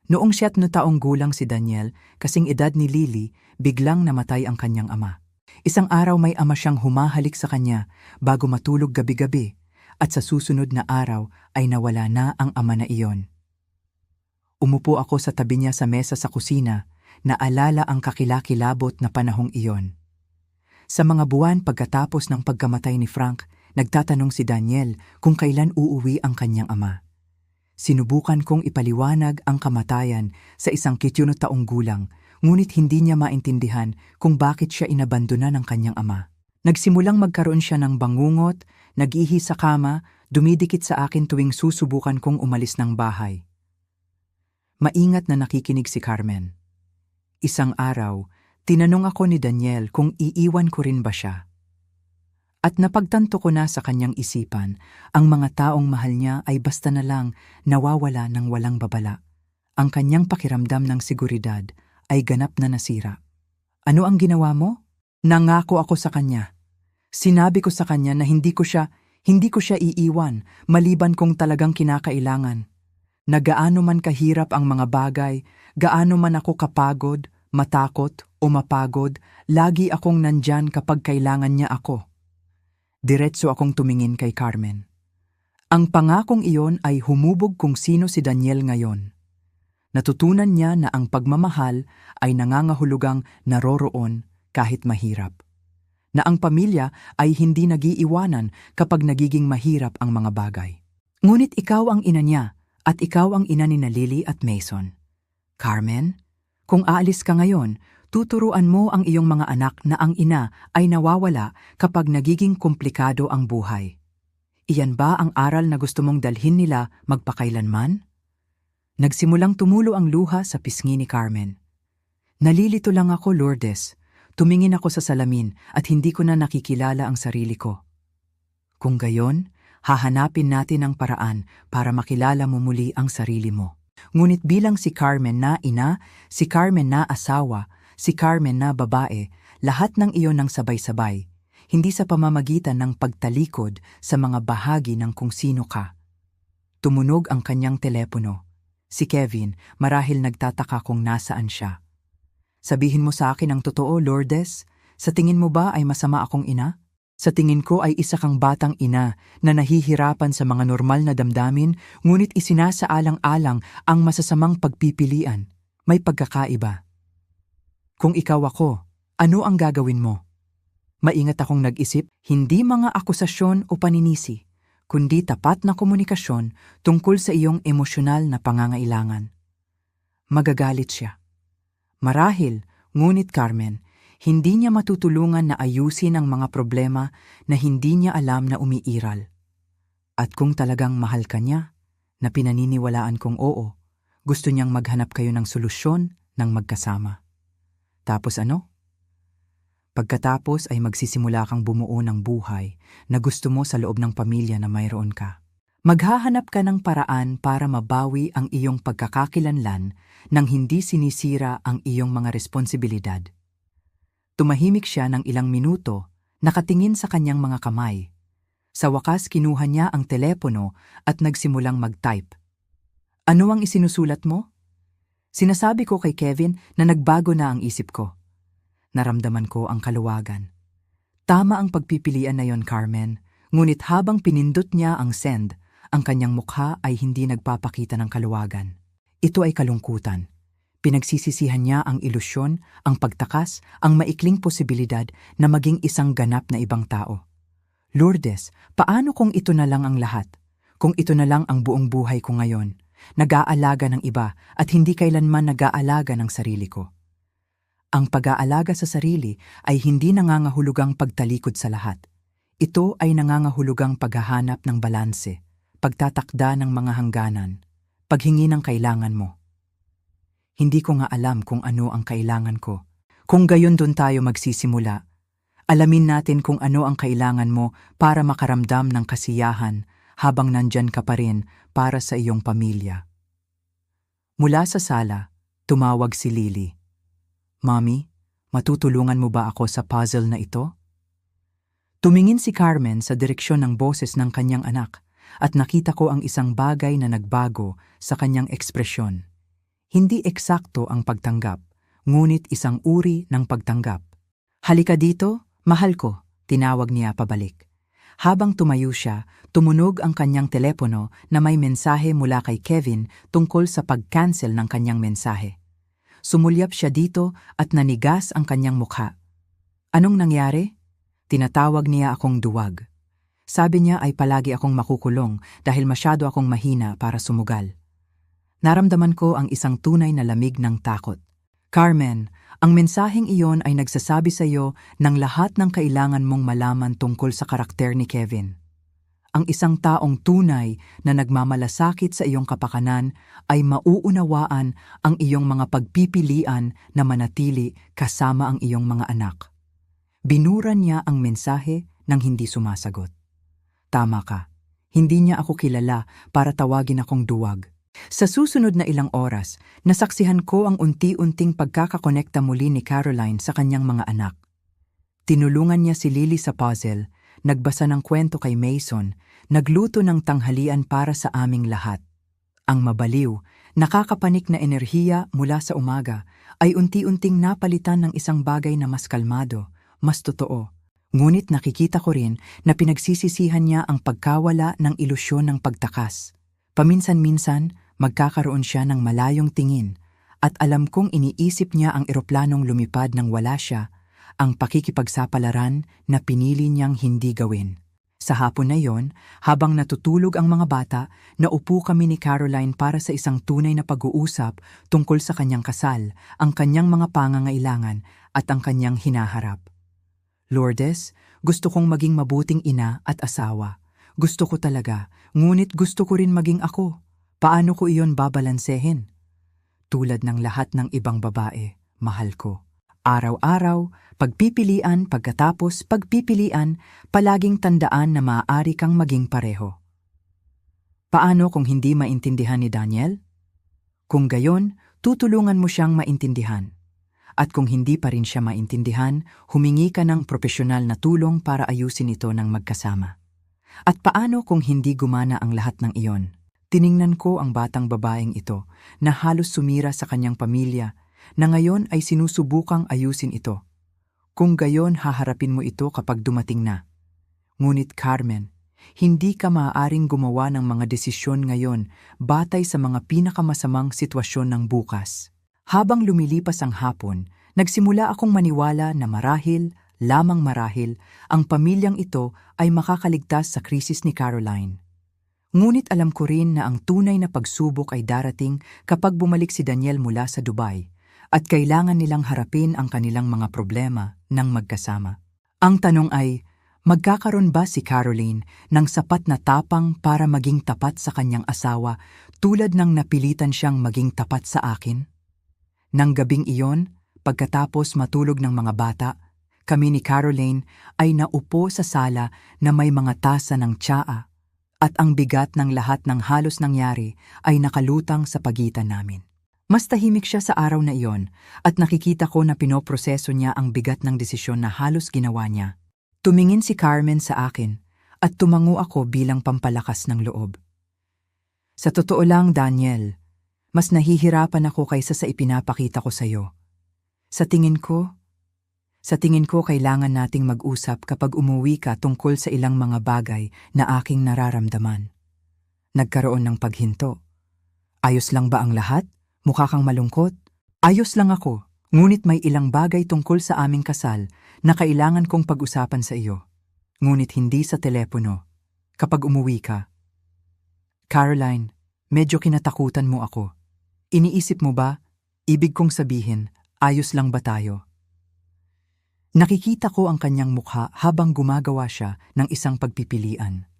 Noong 7 taong gulang si Daniel, kasing edad ni Lily, biglang namatay ang kanyang ama. Isang araw may ama siyang humahalik sa kanya bago matulog gabi-gabi at sa susunod na araw ay nawala na ang ama na iyon. Umupo ako sa tabi niya sa mesa sa kusina, naalala ang kakilakilabot na panahong iyon. Sa mga buwan pagkatapos ng pagkamatay ni Frank, nagtatanong si Daniel kung kailan uuwi ang kanyang ama. Sinubukan kong ipaliwanag ang kamatayan sa isang 17 taong gulang, ngunit hindi niya maintindihan kung bakit siya inabandona ng kanyang ama. Nagsimulang magkaroon siya ng bangungot, nag-ihi sa kama, dumidikit sa akin tuwing susubukan kong umalis ng bahay. Maingat na nakikinig si Carmen. Isang araw, tinanong ako ni Daniel kung iiwan ko rin ba siya. At napagtanto ko na sa kanyang isipan, ang mga taong mahal niya ay basta na lang nawawala ng walang babala. Ang kanyang pakiramdam ng seguridad ay ganap na nasira. Ano ang ginawa mo? Nangako ako sa kanya. Sinabi ko sa kanya na hindi ko siya iiwan maliban kung talagang kinakailangan. Na gaano man kahirap ang mga bagay, gaano man ako kapagod, matakot o mapagod, lagi akong nandyan kapag kailangan niya ako. Diretso akong tumingin kay Carmen. Ang pangakong iyon ay humubog kung sino si Daniel ngayon. Natutunan niya na ang pagmamahal ay nangangahulugang naroroon kahit mahirap. Na ang pamilya ay hindi nagiiwanan kapag nagiging mahirap ang mga bagay. Ngunit ikaw ang ina niya at ikaw ang ina ni Lily at Mason. Carmen, kung aalis ka ngayon, tuturuan mo ang iyong mga anak na ang ina ay nawawala kapag nagiging komplikado ang buhay. Iyan ba ang aral na gusto mong dalhin nila magpakailanman? Nagsimulang tumulo ang luha sa pisngi ni Carmen. Nalilito lang ako, Lourdes. Tumingin ako sa salamin at hindi ko na nakikilala ang sarili ko. Kung gayon, hahanapin natin ang paraan para makilala mo muli ang sarili mo. Ngunit bilang si Carmen na ina, si Carmen na asawa, si Carmen na babae, lahat ng iyon ng sabay-sabay, hindi sa pamamagitan ng pagtalikod sa mga bahagi ng kung sino ka. Tumunog ang kanyang telepono. Si Kevin, marahil nagtataka kung nasaan siya. Sabihin mo sa akin ang totoo, Lourdes. Sa tingin mo ba ay masama akong ina? Sa tingin ko ay isa kang batang ina na nahihirapan sa mga normal na damdamin, ngunit isinasaalang-alang ang masasamang pagpipilian. May pagkakaiba. Kung ikaw ako, ano ang gagawin mo? Maingat akong nag-isip, hindi mga akusasyon o paninisi, kundi tapat na komunikasyon tungkol sa iyong emosyonal na pangangailangan. Magagalit siya. Marahil, ngunit Carmen, hindi niya matutulungan na ayusin ang mga problema na hindi niya alam na umiiral. At kung talagang mahal ka niya, na pinaniniwalaan kong oo, gusto niyang maghanap kayo ng solusyon ng magkasama. Tapos ano? Pagkatapos ay magsisimula kang bumuo ng buhay na gusto mo sa loob ng pamilya na mayroon ka. Maghahanap ka ng paraan para mabawi ang iyong pagkakakilanlan nang hindi sinisira ang iyong mga responsibilidad. Tumahimik siya ng ilang minuto, nakatingin sa kanyang mga kamay. Sa wakas kinuha niya ang telepono at nagsimulang mag-type. Ano ang isinusulat mo? Sinasabi ko kay Kevin na nagbago na ang isip ko. Naramdaman ko ang kaluwagan. Tama ang pagpipilian na yon, Carmen, ngunit habang pinindot niya ang send, ang kanyang mukha ay hindi nagpapakita ng kaluwagan. Ito ay kalungkutan. Pinagsisisihan niya ang ilusyon, ang pagtakas, ang maikling posibilidad na maging isang ganap na ibang tao. Lourdes, paano kung ito na lang ang lahat? Kung ito na lang ang buong buhay ko ngayon, nag-aalaga ng iba at hindi kailanman nag-aalaga ng sarili ko? Ang pag-aalaga sa sarili ay hindi nangangahulugang pagtalikod sa lahat. Ito ay nangangahulugang paghahanap ng balanse, pagtatakda ng mga hangganan, paghingi ng kailangan mo. Hindi ko nga alam kung ano ang kailangan ko. Kung gayon doon tayo magsisimula, alamin natin kung ano ang kailangan mo para makaramdam ng kasiyahan habang nandyan ka pa rin para sa iyong pamilya. Mula sa sala, tumawag si Lily. Mommy, matutulungan mo ba ako sa puzzle na ito? Tumingin si Carmen sa direksyon ng boses ng kanyang anak at nakita ko ang isang bagay na nagbago sa kanyang ekspresyon. Hindi eksakto ang pagtanggap, ngunit isang uri ng pagtanggap. Halika dito, mahal ko, tinawag niya pabalik. Habang tumayo siya, tumunog ang kanyang telepono na may mensahe mula kay Kevin tungkol sa pag-cancel ng kanyang mensahe. Sumulyap siya dito at nanigas ang kanyang mukha. Anong nangyari? Tinatawag niya akong duwag. Sabi niya ay palagi akong makukulong dahil masyado akong mahina para sumugal. Naramdaman ko ang isang tunay na lamig ng takot. Carmen, ang mensaheng iyon ay nagsasabi sa iyo ng lahat ng kailangan mong malaman tungkol sa karakter ni Kevin. Ang isang taong tunay na nagmamalasakit sa iyong kapakanan ay mauunawaan ang iyong mga pagpipilian na manatili kasama ang iyong mga anak. Binura niya ang mensahe nang hindi sumasagot. Tama ka, hindi niya ako kilala para tawagin akong duwag. Sa susunod na ilang oras, nasaksihan ko ang unti-unting pagkakakonekta muli ni Caroline sa kanyang mga anak. Tinulungan niya si Lily sa puzzle, nagbasa ng kwento kay Mason, nagluto ng tanghalian para sa aming lahat. Ang mabaliw, nakakapanik na enerhiya mula sa umaga ay unti-unting napalitan ng isang bagay na mas kalmado, mas totoo. Ngunit nakikita ko rin na pinagsisisihan niya ang pagkawala ng ilusyon ng pagtakas. Paminsan-minsan, magkakaroon siya ng malayong tingin at alam kong iniisip niya ang eroplanong lumipad nang wala siya, ang pakikipagsapalaran na pinili niyang hindi gawin. Sa hapon na yon, habang natutulog ang mga bata, naupo kami ni Caroline para sa isang tunay na pag-uusap tungkol sa kanyang kasal, ang kanyang mga pangangailangan at ang kanyang hinaharap. Lourdes, gusto kong maging mabuting ina at asawa. Gusto ko talaga, ngunit gusto ko rin maging ako. Paano ko iyon babalansehin? Tulad ng lahat ng ibang babae, mahal ko. Araw-araw, pagpipilian pagkatapos pagpipilian, palaging tandaan na maaari kang maging pareho. Paano kung hindi maintindihan ni Daniel? Kung gayon, tutulungan mo siyang maintindihan. At kung hindi pa rin siya maintindihan, humingi ka ng propesyonal na tulong para ayusin ito ng magkasama. At paano kung hindi gumana ang lahat ng iyon? Tiningnan ko ang batang babaeng ito na halos sumira sa kanyang pamilya na ngayon ay sinusubukang ayusin ito. Kung gayon haharapin mo ito kapag dumating na. Ngunit Carmen, hindi ka maaaring gumawa ng mga desisyon ngayon batay sa mga pinakamasamang sitwasyon ng bukas. Habang lumilipas ang hapon, nagsimula akong maniwala na marahil, lamang marahil, ang pamilyang ito ay makakaligtas sa krisis ni Caroline. Ngunit alam ko rin na ang tunay na pagsubok ay darating kapag bumalik si Daniel mula sa Dubai at kailangan nilang harapin ang kanilang mga problema ng magkasama. Ang tanong ay, magkakaroon ba si Caroline ng sapat na tapang para maging tapat sa kanyang asawa tulad ng napilitan siyang maging tapat sa akin? Nang gabing iyon, pagkatapos matulog ng mga bata, kami ni Caroline ay naupo sa sala na may mga tasa ng tsaa at ang bigat ng lahat ng halos nangyari ay nakalutang sa pagitan namin. Mas tahimik siya sa araw na iyon at nakikita ko na pinoproseso niya ang bigat ng desisyon na halos ginawa niya. Tumingin si Carmen sa akin at tumango ako bilang pampalakas ng loob. Sa totoo lang, Daniel, mas nahihirapan ako kaysa sa ipinapakita ko sa iyo. Sa tingin ko kailangan nating mag-usap kapag umuwi ka tungkol sa ilang mga bagay na aking nararamdaman. Nagkaroon ng paghinto. Ayos lang ba ang lahat? Mukha kang malungkot? Ayos lang ako, ngunit may ilang bagay tungkol sa aming kasal na kailangan kong pag-usapan sa iyo. Ngunit hindi sa telepono. Kapag umuwi ka. Caroline, medyo kinatakutan mo ako. Iniisip mo ba, ibig kong sabihin, Ayos lang ba tayo? Nakikita ko ang kanyang mukha habang gumagawa siya ng isang pagpipilian.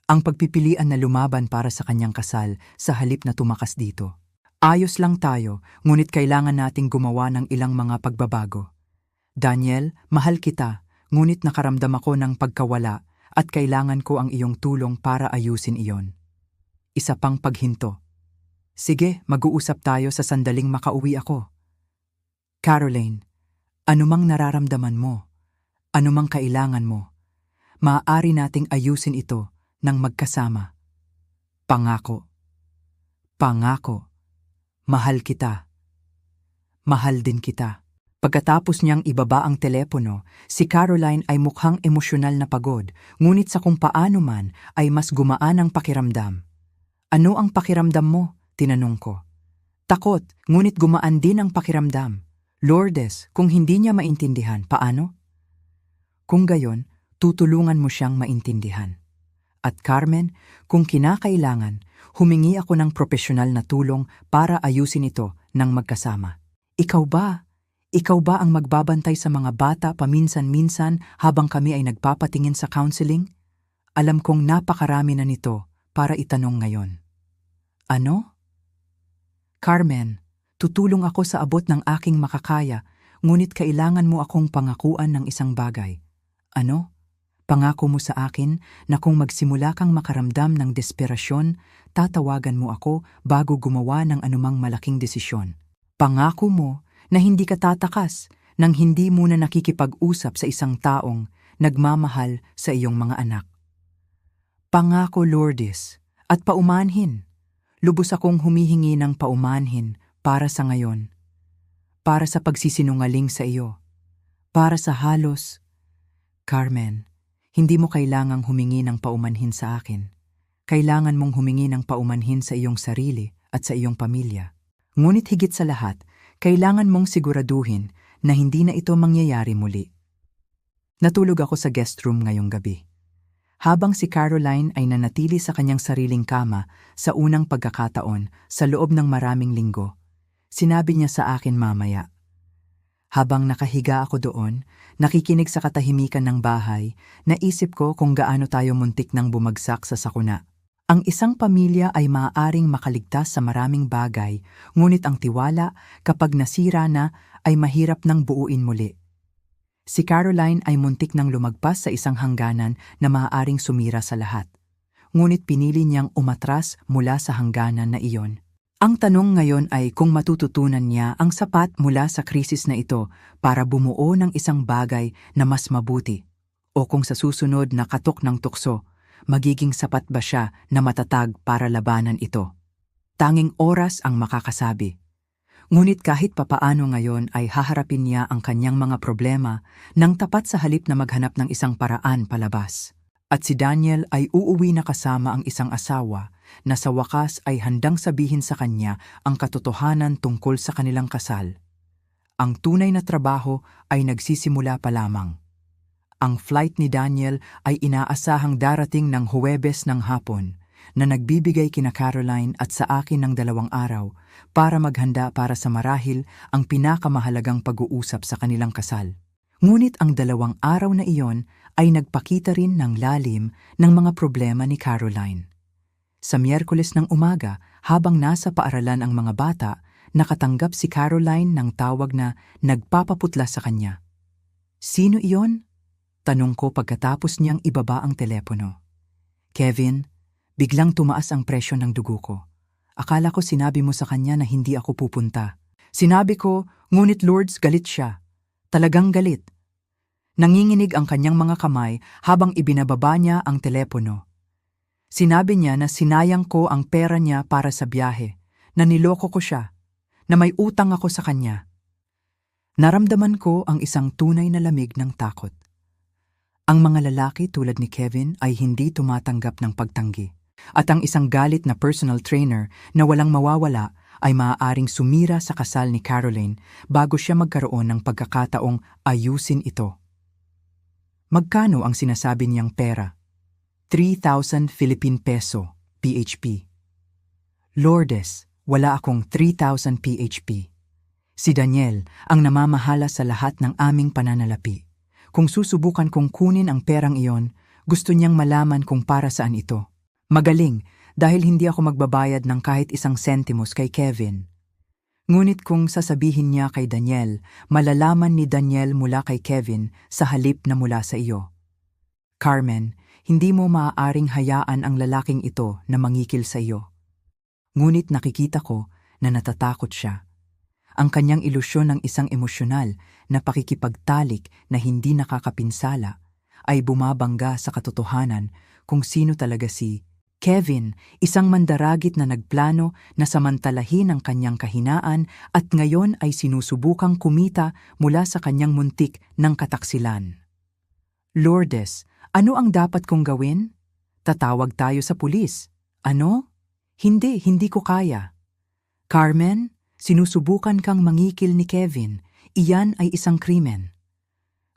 Ang pagpipilian na lumaban para sa kanyang kasal sa halip na tumakas dito. Ayos lang tayo, ngunit kailangan nating gumawa ng ilang mga pagbabago. Daniel, mahal kita, ngunit nakaramdam ako ng pagkawala at kailangan ko ang iyong tulong para ayusin iyon. Isa pang paghinto. Sige, mag-uusap tayo sa sandaling makauwi ako. Caroline, anumang nararamdaman mo, anumang kailangan mo, maaari nating ayusin ito ng magkasama. Pangako. Pangako. Mahal kita. Mahal din kita. Pagkatapos niyang ibaba ang telepono, si Caroline ay mukhang emosyonal na pagod, ngunit sa kung paano man ay mas gumaan ang pakiramdam. Ano ang pakiramdam mo? Tinanong ko. Takot, ngunit gumaan din ang pakiramdam. Lourdes, kung hindi niya maintindihan, paano? Kung gayon, tutulungan mo siyang maintindihan. At Carmen, kung kinakailangan, humingi ako ng propesyonal na tulong para ayusin ito ng magkasama. Ikaw ba? Ikaw ba ang magbabantay sa mga bata paminsan-minsan habang kami ay nagpapatingin sa counseling? Alam kong napakarami na nito para itanong ngayon. Ano? Carmen, tutulong ako sa abot ng aking makakaya, ngunit kailangan mo akong pangakuan ng isang bagay. Ano? Pangako mo sa akin na kung magsimula kang makaramdam ng desperasyon, tatawagan mo ako bago gumawa ng anumang malaking desisyon. Pangako mo na hindi ka tatakas nang hindi muna nakikipag-usap sa isang taong nagmamahal sa iyong mga anak. Pangako, Lourdes, at paumanhin. Lubos akong humihingi ng paumanhin para sa ngayon, para sa pagsisinungaling sa iyo, para sa halos. Carmen, hindi mo kailangang humingi ng paumanhin sa akin. Kailangan mong humingi ng paumanhin sa iyong sarili at sa iyong pamilya. Ngunit higit sa lahat, kailangan mong siguraduhin na hindi na ito mangyayari muli. Natulog ako sa guest room ngayong gabi. Habang si Caroline ay nanatili sa kanyang sariling kama sa unang pagkakataon sa loob ng maraming linggo, sinabi niya sa akin mamaya. Habang nakahiga ako doon, nakikinig sa katahimikan ng bahay, naisip ko kung gaano tayo muntik nang bumagsak sa sakuna. Ang isang pamilya ay maaaring makaligtas sa maraming bagay, ngunit ang tiwala kapag nasira na ay mahirap nang buuin muli. Si Caroline ay muntik nang lumagpas sa isang hangganan na maaaring sumira sa lahat. Ngunit pinili niyang umatras mula sa hangganan na iyon. Ang tanong ngayon ay kung matututunan niya ang sapat mula sa krisis na ito para bumuo ng isang bagay na mas mabuti. O kung sa susunod na katok ng tukso, magiging sapat ba siya na matatag para labanan ito? Tanging oras ang makakasabi. Ngunit kahit papaano ngayon ay haharapin niya ang kanyang mga problema nang tapat sa halip na maghanap ng isang paraan palabas. At si Daniel ay uuwi na kasama ang isang asawa na sa wakas ay handang sabihin sa kanya ang katotohanan tungkol sa kanilang kasal. Ang tunay na trabaho ay nagsisimula pa lamang. Ang flight ni Daniel ay inaasahang darating ng Huwebes ng hapon na nagbibigay kina Caroline at sa akin ng 2 araw para maghanda para sa marahil ang pinakamahalagang pag-uusap sa kanilang kasal. Ngunit ang 2 araw na iyon ay nagpakita rin ng lalim ng mga problema ni Caroline. Sa Miyerkules ng umaga, habang nasa paaralan ang mga bata, nakatanggap si Caroline ng tawag na nagpapaputla sa kanya. Sino iyon? Tanong ko pagkatapos niyang ibaba ang telepono. Kevin, biglang tumaas ang presyo ng dugo ko. Akala ko sinabi mo sa kanya na hindi ako pupunta. Sinabi ko, ngunit Lourdes, galit siya. Talagang galit. Nanginginig ang kanyang mga kamay habang ibinababa niya ang telepono. Sinabi niya na sinayang ko ang pera niya para sa biyahe, na niloko ko siya, na may utang ako sa kanya. Naramdaman ko ang isang tunay na lamig ng takot. Ang mga lalaki tulad ni Kevin ay hindi tumatanggap ng pagtanggi. At ang isang galit na personal trainer na walang mawawala ay maaaring sumira sa kasal ni Caroline bago siya magkaroon ng pagkakataong ayusin ito. Magkano ang sinasabi niyang pera? 3,000 Philippine peso, PHP. Lourdes, wala akong 3,000 PHP. Si Daniel ang namamahala sa lahat ng aming pananalapi. Kung susubukan kong kunin ang perang iyon, gusto niyang malaman kung para saan ito. Magaling dahil hindi ako magbabayad ng kahit isang sentimos kay Kevin. Ngunit kung sasabihin niya kay Daniel, malalaman ni Daniel mula kay Kevin sa halip na mula sa iyo. Carmen, hindi mo maaaring hayaan ang lalaking ito na mangikil sa iyo. Ngunit nakikita ko na natatakot siya. Ang kanyang ilusyon ng isang emosyonal na pakikipagtalik na hindi nakakapinsala ay bumabangga sa katotohanan kung sino talaga si Kevin, isang mandaragit na nagplano na samantalahin ang kanyang kahinaan at ngayon ay sinusubukang kumita mula sa kanyang muntik ng kataksilan. Lourdes, ano ang dapat kong gawin? Tatawag tayo sa pulis. Ano? Hindi ko kaya. Carmen, sinusubukan kang mangikil ni Kevin. Iyan ay isang krimen.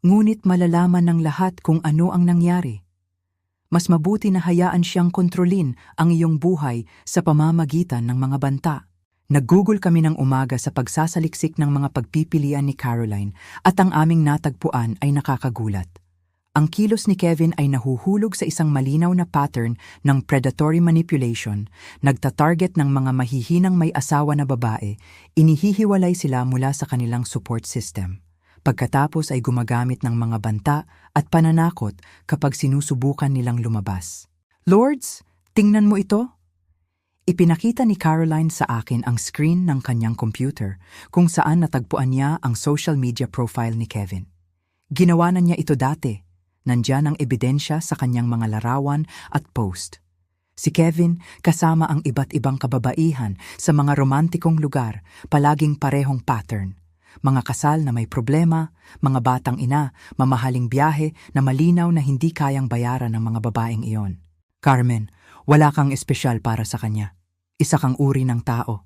Ngunit malalaman ng lahat kung ano ang nangyari. Mas mabuti na hayaan siyang kontrolin ang iyong buhay sa pamamagitan ng mga banta. Naggugol kami ng umaga sa pagsasaliksik ng mga pagpipilian ni Caroline at ang aming natagpuan ay nakakagulat. Ang kilos ni Kevin ay nahuhulog sa isang malinaw na pattern ng predatory manipulation, nagtatarget ng mga mahihinang may asawa na babae, inihihiwalay sila mula sa kanilang support system. Pagkatapos ay gumagamit ng mga banta at pananakot kapag sinusubukan nilang lumabas. Lourdes, tingnan mo ito. Ipinakita ni Caroline sa akin ang screen ng kanyang computer kung saan natagpuan niya ang social media profile ni Kevin. Ginawa na niya ito dati. Nandiyan ang ebidensya sa kanyang mga larawan at post. Si Kevin kasama ang iba't ibang kababaihan sa mga romantikong lugar, palaging parehong pattern. Mga kasal na may problema, mga batang ina, mamahaling biyahe na malinaw na hindi kayang bayaran ng mga babaeng iyon. Carmen, wala kang espesyal para sa kanya. Isa kang uri ng tao.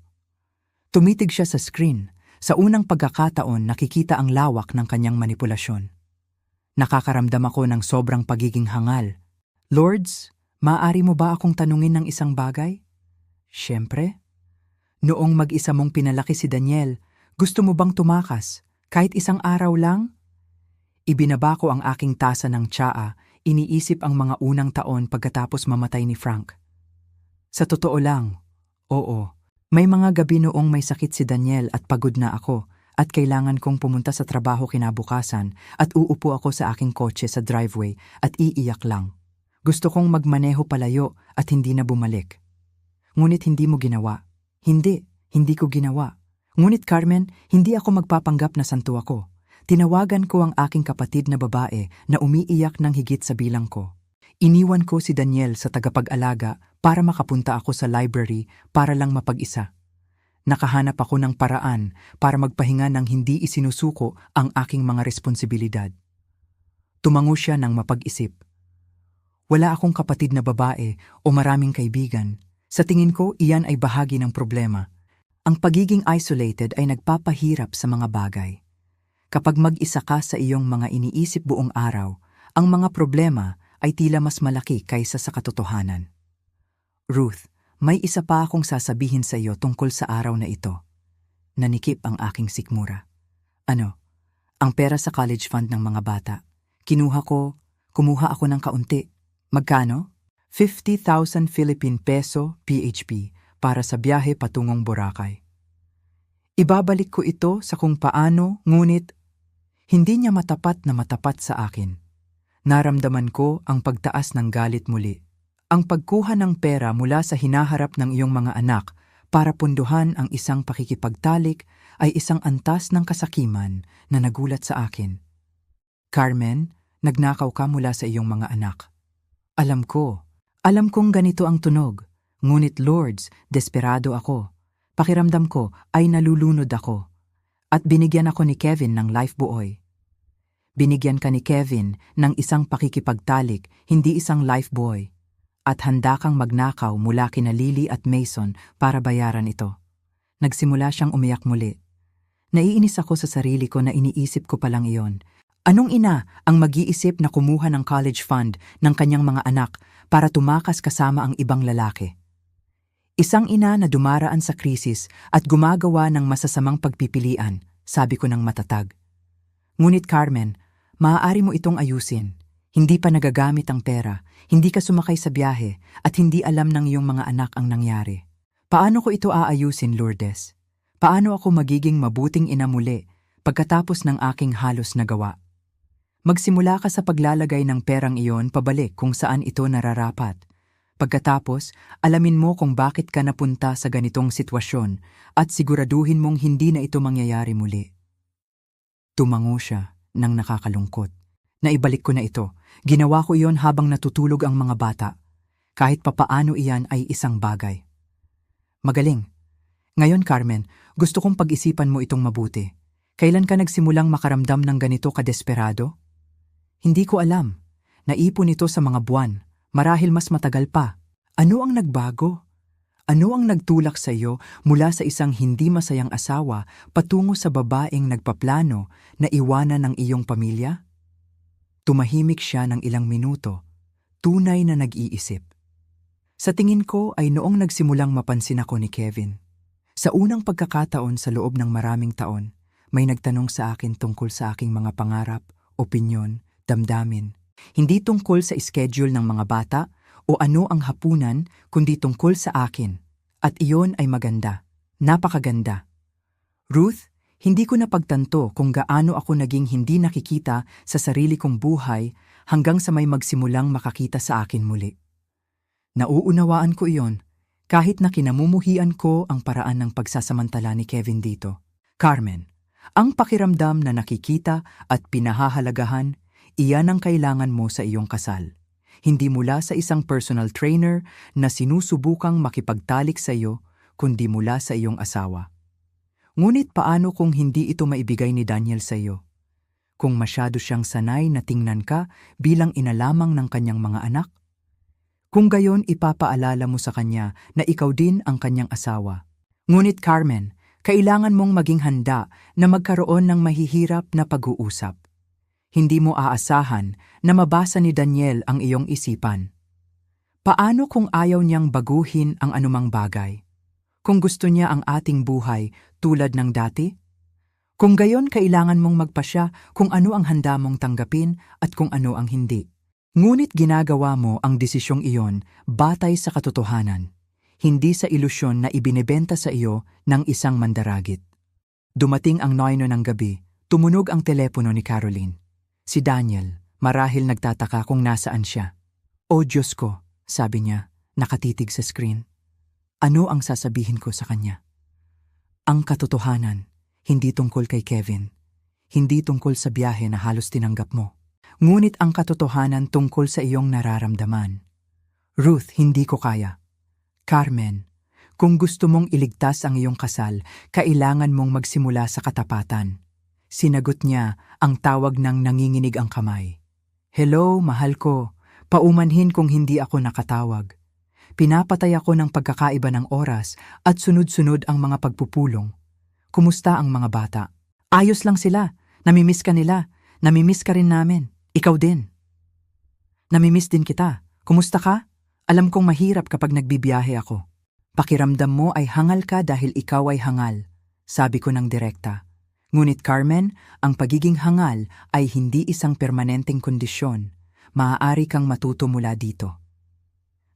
Tumitig siya sa screen. Sa unang pagkakataon nakikita ang lawak ng kanyang manipulasyon. Nakakaramdam ako ng sobrang pagiging hangal. Lourdes, maaari mo ba akong tanungin ng isang bagay? Siyempre. Noong mag-isa mong pinalaki si Daniel, gusto mo bang tumakas, kahit isang araw lang? Ibinaba ko ang aking tasa ng tsaa, iniisip ang mga unang taon pagkatapos mamatay ni Frank. Sa totoo lang, oo, may mga gabi noong may sakit si Daniel at pagod na ako, at kailangan kong pumunta sa trabaho kinabukasan at uupo ako sa aking kotse sa driveway at iiyak lang. Gusto kong magmaneho palayo at hindi na bumalik. Ngunit hindi mo ginawa. Hindi ko ginawa. Ngunit Carmen, hindi ako magpapanggap na santo ako. Tinawagan ko ang aking kapatid na babae na umiiyak ng higit sa bilang ko. Iniwan ko si Daniel sa tagapag-alaga para makapunta ako sa library para lang mapag-isa. Nakahanap ako ng paraan para magpahinga ng hindi isinusuko ang aking mga responsibilidad. Tumango siya ng mapag-isip. Wala akong kapatid na babae o maraming kaibigan. Sa tingin ko, iyan ay bahagi ng problema. Ang pagiging isolated ay nagpapahirap sa mga bagay. Kapag mag-isa ka sa iyong mga iniisip buong araw, ang mga problema ay tila mas malaki kaysa sa katotohanan. Ruth, may isa pa akong sasabihin sa iyo tungkol sa araw na ito. Nanikip ang aking sikmura. Ano? Ang pera sa college fund ng mga bata. Kumuha ako ng kaunti. Magkano? 50,000 Philippine peso PHP para sa biyahe patungong Boracay. Ibabalik ko ito sa kung paano, ngunit hindi niya matapat na matapat sa akin. Naramdaman ko ang pagtaas ng galit muli. Ang pagkuha ng pera mula sa hinaharap ng iyong mga anak para punduhan ang isang pakikipagtalik ay isang antas ng kasakiman na nagulat sa akin. Carmen, nagnakaw ka mula sa iyong mga anak. Alam kong ganito ang tunog, ngunit Lourdes, desperado ako. Pakiramdam ko ay nalulunod ako. At binigyan ako ni Kevin ng lifebuoy. Binigyan ka ni Kevin ng isang pakikipagtalik, hindi isang lifebuoy. At handa kang magnakaw mula kina Lily at Mason para bayaran ito. Nagsimula siyang umiyak muli. Naiinis ako sa sarili ko na iniisip ko palang iyon. Anong ina ang mag-iisip na kumuha ng college fund ng kanyang mga anak para tumakas kasama ang ibang lalaki? Isang ina na dumaraan sa krisis at gumagawa ng masasamang pagpipilian, sabi ko ng matatag. Ngunit Carmen, maaari mo itong ayusin. Hindi pa nagagamit ang pera, hindi ka sumakay sa biyahe, at hindi alam ng iyong mga anak ang nangyari. Paano ko ito aayusin, Lourdes? Paano ako magiging mabuting ina muli pagkatapos ng aking halos nagawa? Magsimula ka sa paglalagay ng perang iyon pabalik kung saan ito nararapat. Pagkatapos, alamin mo kung bakit ka napunta sa ganitong sitwasyon at siguraduhin mong hindi na ito mangyayari muli. Tumango siya nang nakakalungkot. Naibalik ko na ito. Ginawa ko iyon habang natutulog ang mga bata. Kahit papaano iyan ay isang bagay. Magaling. Ngayon, Carmen, gusto kong pag-isipan mo itong mabuti. Kailan ka nagsimulang makaramdam ng ganito kadesperado? Hindi ko alam. Naipon ito sa mga buwan. Marahil mas matagal pa. Ano ang nagbago? Ano ang nagtulak sa iyo mula sa isang hindi masayang asawa patungo sa babaeng nagpaplano na iwanan ng iyong pamilya? Tumahimik siya ng ilang minuto, tunay na nag-iisip. Sa tingin ko ay noong nagsimulang mapansin ako ni Kevin. Sa unang pagkakataon sa loob ng maraming taon, may nagtanong sa akin tungkol sa aking mga pangarap, opinyon, damdamin. Hindi tungkol sa schedule ng mga bata o ano ang hapunan, kundi tungkol sa akin. At iyon ay maganda. Napakaganda. Ruth, hindi ko napagtanto kung gaano ako naging hindi nakikita sa sarili kong buhay hanggang sa may magsimulang makakita sa akin muli. Nauunawaan ko iyon kahit na kinamumuhian ko ang paraan ng pagsasamantala ni Kevin dito. Carmen, ang pakiramdam na nakikita at pinahahalagahan, iyan ang kailangan mo sa iyong kasal. Hindi mula sa isang personal trainer na sinusubukang makipagtalik sa iyo, kundi mula sa iyong asawa. Ngunit paano kung hindi ito maibigay ni Daniel sa iyo? Kung masyado siyang sanay na tingnan ka bilang ina lamang ng kanyang mga anak? Kung gayon ipapaalala mo sa kanya na ikaw din ang kanyang asawa. Ngunit Carmen, kailangan mong maging handa na magkaroon ng mahihirap na pag-uusap. Hindi mo aasahan na mabasa ni Daniel ang iyong isipan. Paano kung ayaw niyang baguhin ang anumang bagay? Kung gusto niya ang ating buhay tulad ng dati? Kung gayon kailangan mong magpasya kung ano ang handa mong tanggapin at kung ano ang hindi. Ngunit ginagawa mo ang desisyong iyon batay sa katotohanan, hindi sa ilusyon na ibinebenta sa iyo ng isang mandaragit. Dumating ang 9 ng gabi, tumunog ang telepono ni Caroline. Si Daniel, marahil nagtataka kung nasaan siya. "O Diyos ko," sabi niya, nakatitig sa screen. Ano ang sasabihin ko sa kanya? Ang katotohanan, hindi tungkol kay Kevin. Hindi tungkol sa biyahe na halos tinanggap mo. Ngunit ang katotohanan tungkol sa iyong nararamdaman. Ruth, hindi ko kaya. Carmen, kung gusto mong iligtas ang iyong kasal, kailangan mong magsimula sa katapatan. Sinagot niya ang tawag ng nanginginig ang kamay. "Hello, mahal ko. Paumanhin kung hindi ako nakatawag. Pinapatay ako ng pagkakaiba ng oras at sunod-sunod ang mga pagpupulong. Kumusta ang mga bata? Ayos lang sila. Namimiss ka nila. Namimiss ka rin namin. Ikaw din. Namimiss din kita. Kumusta ka? Alam kong mahirap kapag nagbibiyahe ako. Pakiramdam mo ay hangal ka dahil ikaw ay hangal," sabi ko ng direkta. Ngunit Carmen, ang pagiging hangal ay hindi isang permanenteng kondisyon. Maaari kang matuto mula dito.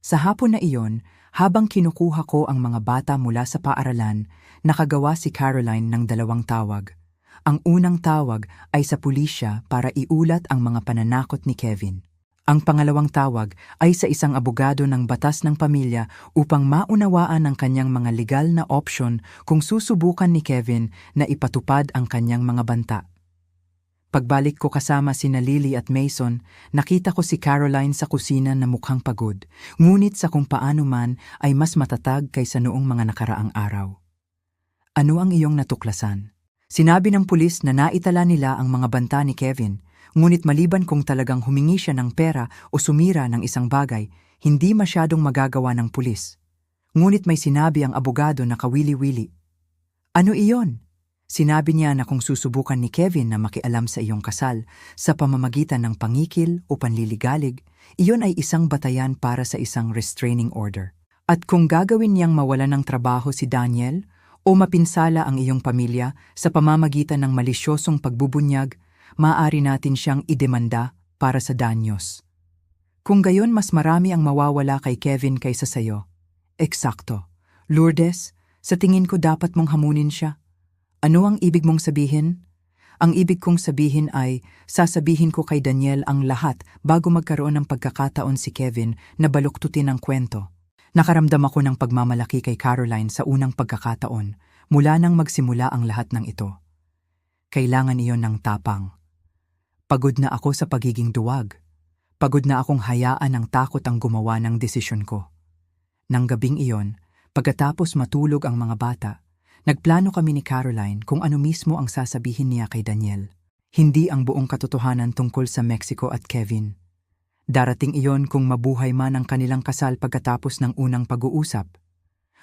Sa hapon na iyon, habang kinukuha ko ang mga bata mula sa paaralan, nakagawa si Caroline ng 2 tawag. Ang unang tawag ay sa pulisya para iulat ang mga pananakot ni Kevin. Ang pangalawang tawag ay sa isang abogado ng batas ng pamilya upang maunawaan ang kanyang mga legal na opsyon kung susubukan ni Kevin na ipatupad ang kanyang mga banta. Pagbalik ko kasama sina Lily at Mason, nakita ko si Caroline sa kusina na mukhang pagod, ngunit sa kung paano man ay mas matatag kaysa noong mga nakaraang araw. "Ano ang iyong natuklasan?" Sinabi ng pulis na naitala nila ang mga banta ni Kevin, ngunit maliban kung talagang humingi siya ng pera o sumira ng isang bagay, hindi masyadong magagawa ng pulis. Ngunit may sinabi ang abogado na kawili-wili. "Ano iyon?" Sinabi niya na kung susubukan ni Kevin na makialam sa iyong kasal sa pamamagitan ng pangikil o panliligalig, iyon ay isang batayan para sa isang restraining order. At kung gagawin niyang mawalan ng trabaho si Daniel o mapinsala ang iyong pamilya sa pamamagitan ng malisyosong pagbubunyag, maaari natin siyang idemanda para sa danyos. Kung gayon mas marami ang mawawala kay Kevin kaysa sayo. Eksakto. Lourdes, sa tingin ko dapat mong hamunin siya. Ano ang ibig mong sabihin? Ang ibig kong sabihin ay, sasabihin ko kay Daniel ang lahat bago magkaroon ng pagkakataon si Kevin na baluktutin ang kwento. Nakaramdam ako ng pagmamalaki kay Caroline sa unang pagkakataon mula nang magsimula ang lahat ng ito. Kailangan iyon ng tapang. Pagod na ako sa pagiging duwag. Pagod na akong hayaan ng takot ang gumawa ng desisyon ko. Nang gabing iyon, pagkatapos matulog ang mga bata, nagplano kami ni Caroline kung ano mismo ang sasabihin niya kay Daniel. Hindi ang buong katotohanan tungkol sa Mexico at Kevin. Darating iyon kung mabuhay man ang kanilang kasal pagkatapos ng unang pag-uusap.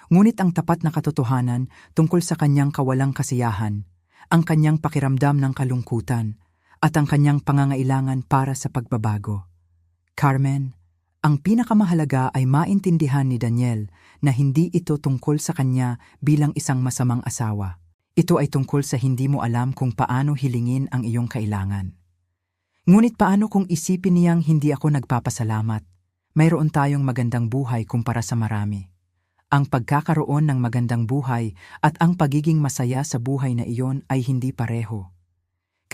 Ngunit ang tapat na katotohanan tungkol sa kanyang kawalang kasiyahan, ang kanyang pakiramdam ng kalungkutan, at ang kanyang pangangailangan para sa pagbabago. Carmen, ang pinakamahalaga ay maintindihan ni Daniel na hindi ito tungkol sa kanya bilang isang masamang asawa. Ito ay tungkol sa hindi mo alam kung paano hilingin ang iyong kailangan. Ngunit paano kung isipin niyang hindi ako nagpapasalamat? Mayroon tayong magandang buhay kumpara sa marami. Ang pagkakaroon ng magandang buhay at ang pagiging masaya sa buhay na iyon ay hindi pareho.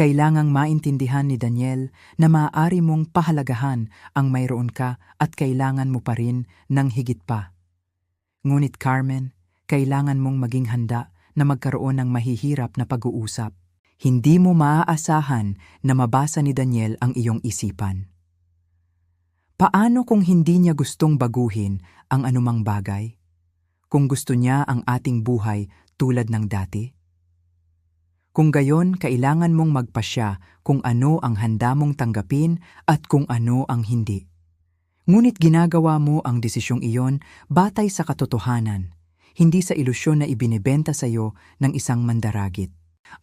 Kailangang maintindihan ni Daniel na maaari mong pahalagahan ang mayroon ka at kailangan mo pa rin ng higit pa. Ngunit Carmen, kailangan mong maging handa na magkaroon ng mahihirap na pag-uusap. Hindi mo maaasahan na mabasa ni Daniel ang iyong isipan. Paano kung hindi niya gustong baguhin ang anumang bagay? Kung gusto niya ang ating buhay tulad ng dati? Kung gayon, kailangan mong magpasya kung ano ang handa mong tanggapin at kung ano ang hindi. Ngunit ginagawa mo ang desisyong iyon batay sa katotohanan, hindi sa ilusyon na ibinebenta sa iyo ng isang mandaragit.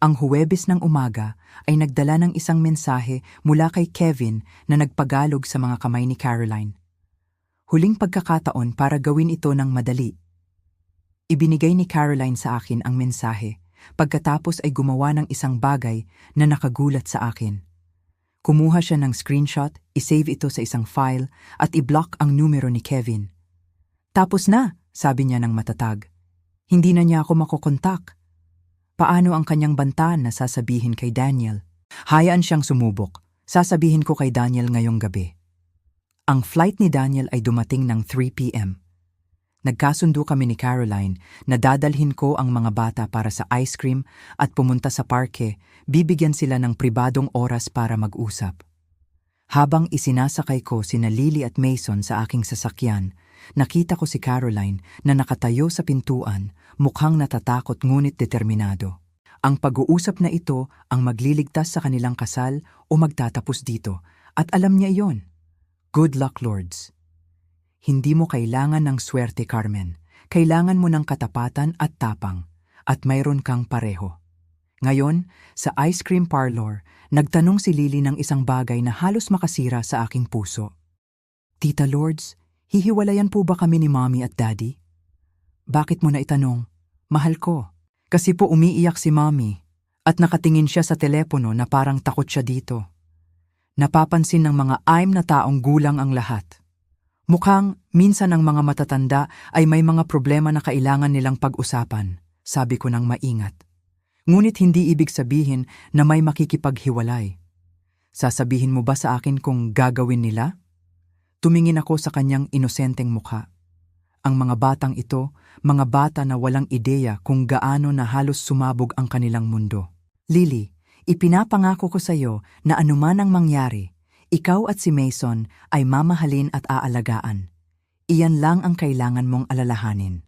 Ang Huwebes ng umaga ay nagdala ng isang mensahe mula kay Kevin na nagpagalog sa mga kamay ni Caroline. Huling pagkakataon para gawin ito ng madali. Ibinigay ni Caroline sa akin ang mensahe pagkatapos ay gumawa ng isang bagay na nakagulat sa akin. Kumuha siya ng screenshot, isave ito sa isang file at i-block ang numero ni Kevin. Tapos na, sabi niya ng matatag. Hindi na niya ako makokontak. Paano ang kanyang bantaan na sasabihin kay Daniel? Hayaan siyang sumubok. Sasabihin ko kay Daniel ngayong gabi. Ang flight ni Daniel ay dumating ng 3 p.m. Nagkasundo kami ni Caroline na dadalhin ko ang mga bata para sa ice cream at pumunta sa parke, bibigyan sila ng pribadong oras para mag-usap. Habang isinasakay ko sina Lily at Mason sa aking sasakyan, nakita ko si Caroline na nakatayo sa pintuan, mukhang natatakot ngunit determinado. Ang pag-uusap na ito ang magliligtas sa kanilang kasal o magtatapos dito, at alam niya iyon. Good luck, Lords. Hindi mo kailangan ng swerte, Carmen. Kailangan mo ng katapatan at tapang, at mayroon kang pareho. Ngayon, sa ice cream parlor, nagtanong si Lily ng isang bagay na halos makasira sa aking puso. Tita Lourdes, hihiwalayan po ba kami ni Mommy at Daddy? Bakit mo na itanong? Mahal ko. Kasi po umiiyak si Mommy at nakatingin siya sa telepono na parang takot siya dito. Napapansin ng mga aim na taong gulang ang lahat. Mukhang minsan ang mga matatanda ay may mga problema na kailangan nilang pag-usapan, sabi ko nang maingat. Ngunit hindi ibig sabihin na may makikipaghiwalay. Sasabihin mo ba sa akin kung gagawin nila? Tumingin ako sa kanyang inosenteng mukha. Ang mga batang ito, mga bata na walang ideya kung gaano na halos sumabog ang kanilang mundo. Lily, ipinapangako ko sa iyo na anuman ang mangyari, ikaw at si Mason ay mamahalin at aalagaan. Iyan lang ang kailangan mong alalahanin.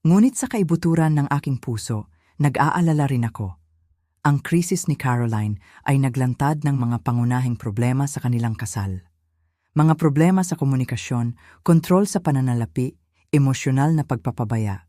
Ngunit sa kaibuturan ng aking puso, nag-aalala rin ako. Ang krisis ni Caroline ay naglantad ng mga pangunahing problema sa kanilang kasal. Mga problema sa komunikasyon, kontrol sa pananalapi, emosyonal na pagpapabaya.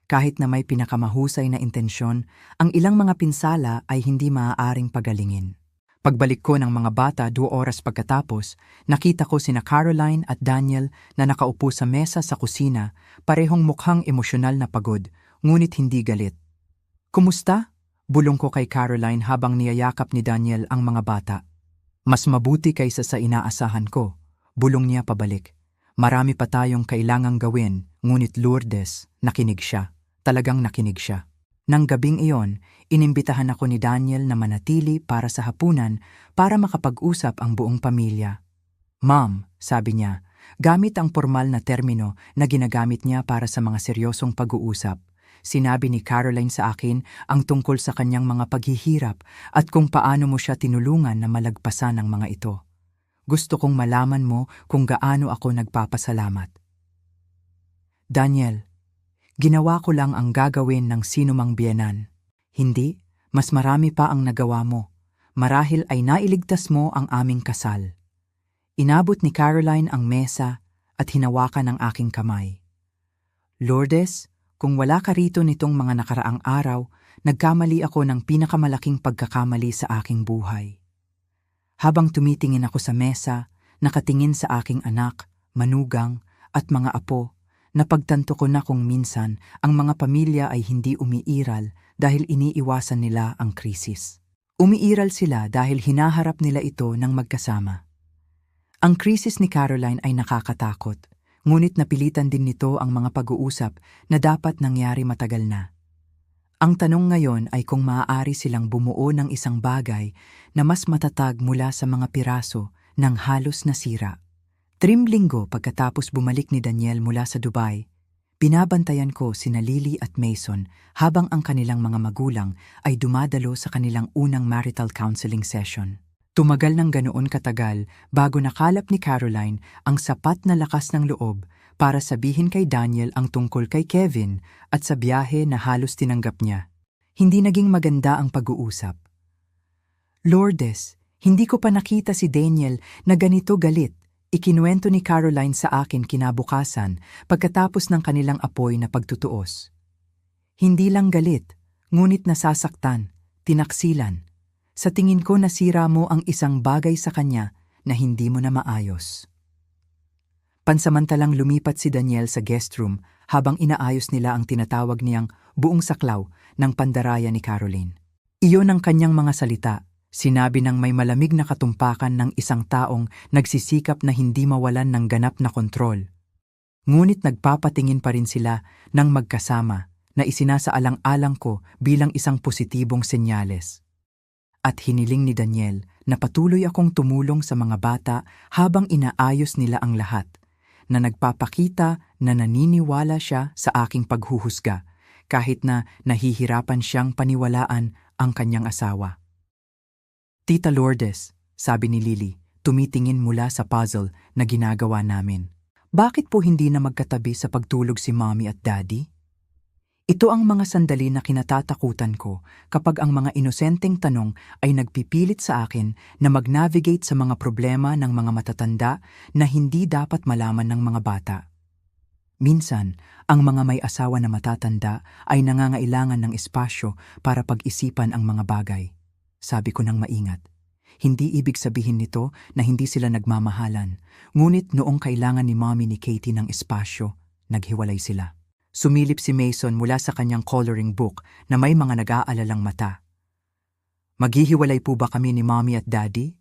Kahit na may pinakamahusay na intensyon, ang ilang mga pinsala ay hindi maaaring pagalingin. Pagbalik ko ng mga bata 2 oras pagkatapos, nakita ko sina Caroline at Daniel na nakaupo sa mesa sa kusina, parehong mukhang emosyonal na pagod, ngunit hindi galit. "Kumusta?" Bulong ko kay Caroline habang niyayakap ni Daniel ang mga bata. "Mas mabuti kaysa sa inaasahan ko," bulong niya pabalik. "Marami pa tayong kailangang gawin, ngunit Lourdes, nakinig siya. Talagang nakinig siya." Nang gabing iyon, inimbitahan ako ni Daniel na manatili para sa hapunan para makapag-usap ang buong pamilya. "Mom," sabi niya, gamit ang formal na termino na ginagamit niya para sa mga seryosong pag-uusap. Sinabi ni Caroline sa akin ang tungkol sa kanyang mga paghihirap at kung paano mo siya tinulungan na malagpasan ang mga ito. "Gusto kong malaman mo kung gaano ako nagpapasalamat." "Daniel, ginawa ko lang ang gagawin ng sinumang biyenan." "Hindi, mas marami pa ang nagawa mo. Marahil ay nailigtas mo ang aming kasal." Inabot ni Caroline ang mesa at hinawakan ang aking kamay. "Lourdes, kung wala ka rito nitong mga nakaraang araw, nagkamali ako ng pinakamalaking pagkakamali sa aking buhay." Habang tumitingin ako sa mesa, nakatingin sa aking anak, manugang, at mga apo, napagtanto ko na kung minsan ang mga pamilya ay hindi umiiral dahil iniiwasan nila ang krisis. Umiiral sila dahil hinaharap nila ito ng magkasama. Ang krisis ni Caroline ay nakakatakot, ngunit napilitan din nito ang mga pag-uusap na dapat nangyari matagal na. Ang tanong ngayon ay kung maaari silang bumuo ng isang bagay na mas matatag mula sa mga piraso ng halos nasira. 3 linggo pagkatapos bumalik ni Daniel mula sa Dubai, binabantayan ko sina Lily at Mason habang ang kanilang mga magulang ay dumadalo sa kanilang unang marital counseling session. Tumagal ng ganoon katagal bago nakalap ni Caroline ang sapat na lakas ng loob para sabihin kay Daniel ang tungkol kay Kevin at sa biyahe na halos tinanggap niya. Hindi naging maganda ang pag-uusap. "Lourdes, hindi ko pa nakita si Daniel na ganito galit," ikinuwento ni Caroline sa akin kinabukasan pagkatapos ng kanilang apoy na pagtutuos. "Hindi lang galit, ngunit nasasaktan, tinaksilan. Sa tingin ko nasira mo ang isang bagay sa kanya na hindi mo na maayos." Pansamantalang lumipat si Daniel sa guest room habang inaayos nila ang tinatawag niyang buong saklaw ng pandaraya ni Caroline. Iyon ang kanyang mga salita, sinabi ng may malamig na katumpakan ng isang taong nagsisikap na hindi mawalan ng ganap na kontrol. Ngunit nagpapatingin pa rin sila ng magkasama na isinasaalang-alang ko bilang isang positibong senyales. At hiniling ni Daniel na patuloy akong tumulong sa mga bata habang inaayos nila ang lahat, na nagpapakita na naniniwala siya sa aking paghuhusga kahit na nahihirapan siyang paniwalaan ang kanyang asawa. "Tita Lourdes," sabi ni Lily, tumitingin mula sa puzzle na ginagawa namin, "bakit po hindi na magkatabi sa pagtulog si Mommy at Daddy?" Ito ang mga sandali na kinatatakutan ko kapag ang mga inosenteng tanong ay nagpipilit sa akin na mag-navigate sa mga problema ng mga matatanda na hindi dapat malaman ng mga bata. Minsan, ang mga may asawa na matatanda ay nangangailangan ng espasyo para pag-isipan ang mga bagay. Sabi ko ng maingat. Hindi ibig sabihin nito na hindi sila nagmamahalan, ngunit noong kailangan ni Mommy ni Katie ng espasyo, naghiwalay sila. Sumilip si Mason mula sa kanyang coloring book na may mga nag-aalalang mata. "Maghihiwalay po ba kami ni Mommy at Daddy?"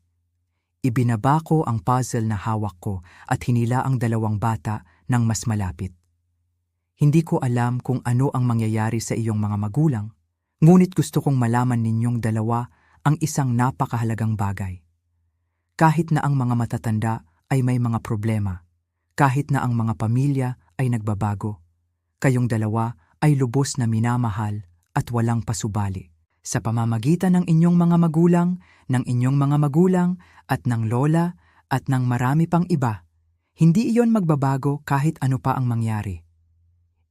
Ibinaba ko ang puzzle na hawak ko at hinila ang dalawang bata ng mas malapit. "Hindi ko alam kung ano ang mangyayari sa iyong mga magulang, ngunit gusto kong malaman ninyong dalawa ang isang napakahalagang bagay. Kahit na ang mga matatanda ay may mga problema, kahit na ang mga pamilya ay nagbabago, kayong dalawa ay lubos na minamahal at walang pasubali. Sa pamamagitan ng inyong mga magulang, ng inyong mga magulang, at ng lola, at ng marami pang iba, hindi iyon magbabago kahit ano pa ang mangyari."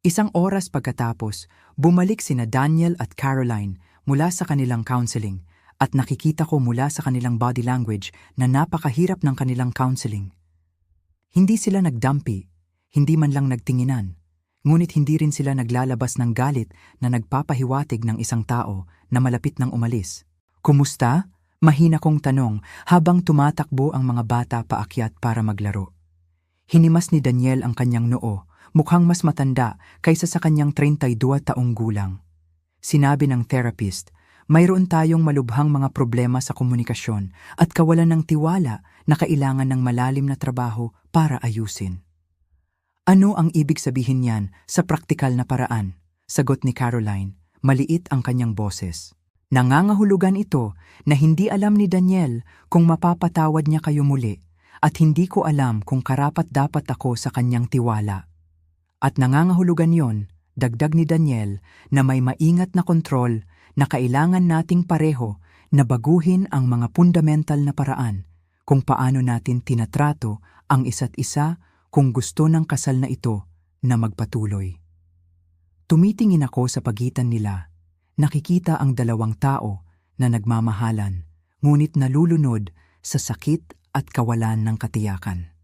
1 oras pagkatapos, bumalik sina Daniel at Caroline mula sa kanilang counseling at nakikita ko mula sa kanilang body language na napakahirap ng kanilang counseling. Hindi sila nagdampi, hindi man lang nagtinginan. Ngunit hindi rin sila naglalabas ng galit na nagpapahiwatig ng isang tao na malapit nang umalis. "Kumusta? Mahina kong tanong habang tumatakbo ang mga bata paakyat para maglaro. Hinimas ni Daniel ang kanyang noo, mukhang mas matanda kaysa sa kanyang 32 taong gulang. Sinabi ng therapist, mayroon tayong malubhang mga problema sa komunikasyon at kawalan ng tiwala na kailangan ng malalim na trabaho para ayusin. Ano ang ibig sabihin niyan sa praktikal na paraan? Sagot ni Caroline, maliit ang kanyang boses. Nangangahulugan ito na hindi alam ni Daniel kung mapapatawad niya kayo muli at hindi ko alam kung karapat-dapat ako sa kanyang tiwala. At nangangahulugan yon, dagdag ni Daniel, na may maingat na kontrol na kailangan nating pareho na baguhin ang mga fundamental na paraan kung paano natin tinatrato ang isa't isa kung gusto ng kasal na ito na magpatuloy. Tumitingin ako sa pagitan nila. Nakikita ang dalawang tao na nagmamahalan, ngunit nalulunod sa sakit at kawalan ng katiyakan.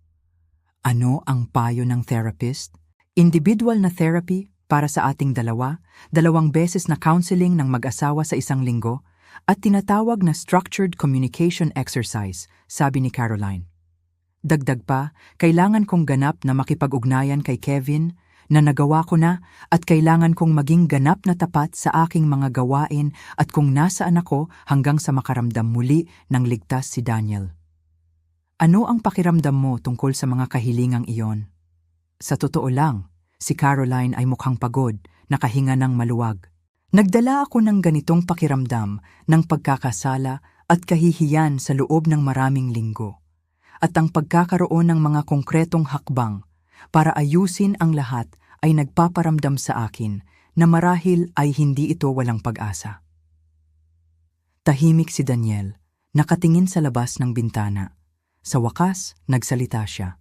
Ano ang payo ng therapist? Individual na therapy para sa ating dalawa, 2 beses na counseling ng mag-asawa sa 1 linggo, at tinatawag na structured communication exercise, sabi ni Caroline. Dagdag pa, kailangan kong ganap na makipag-ugnayan kay Kevin, na nagawa ko na, at kailangan kong maging ganap na tapat sa aking mga gawain at kung nasaan ako hanggang sa makaramdam muli ng ligtas si Daniel. Ano ang pakiramdam mo tungkol sa mga kahilingang iyon? Sa totoo lang, si Caroline ay mukhang pagod, nakahinga ng maluwag. Nagdala ako ng ganitong pakiramdam ng pagkakasala at kahihiyan sa loob ng maraming linggo. At ang pagkakaroon ng mga konkretong hakbang para ayusin ang lahat ay nagpaparamdam sa akin na marahil ay hindi ito walang pag-asa. Tahimik si Daniel, nakatingin sa labas ng bintana. Sa wakas, nagsalita siya.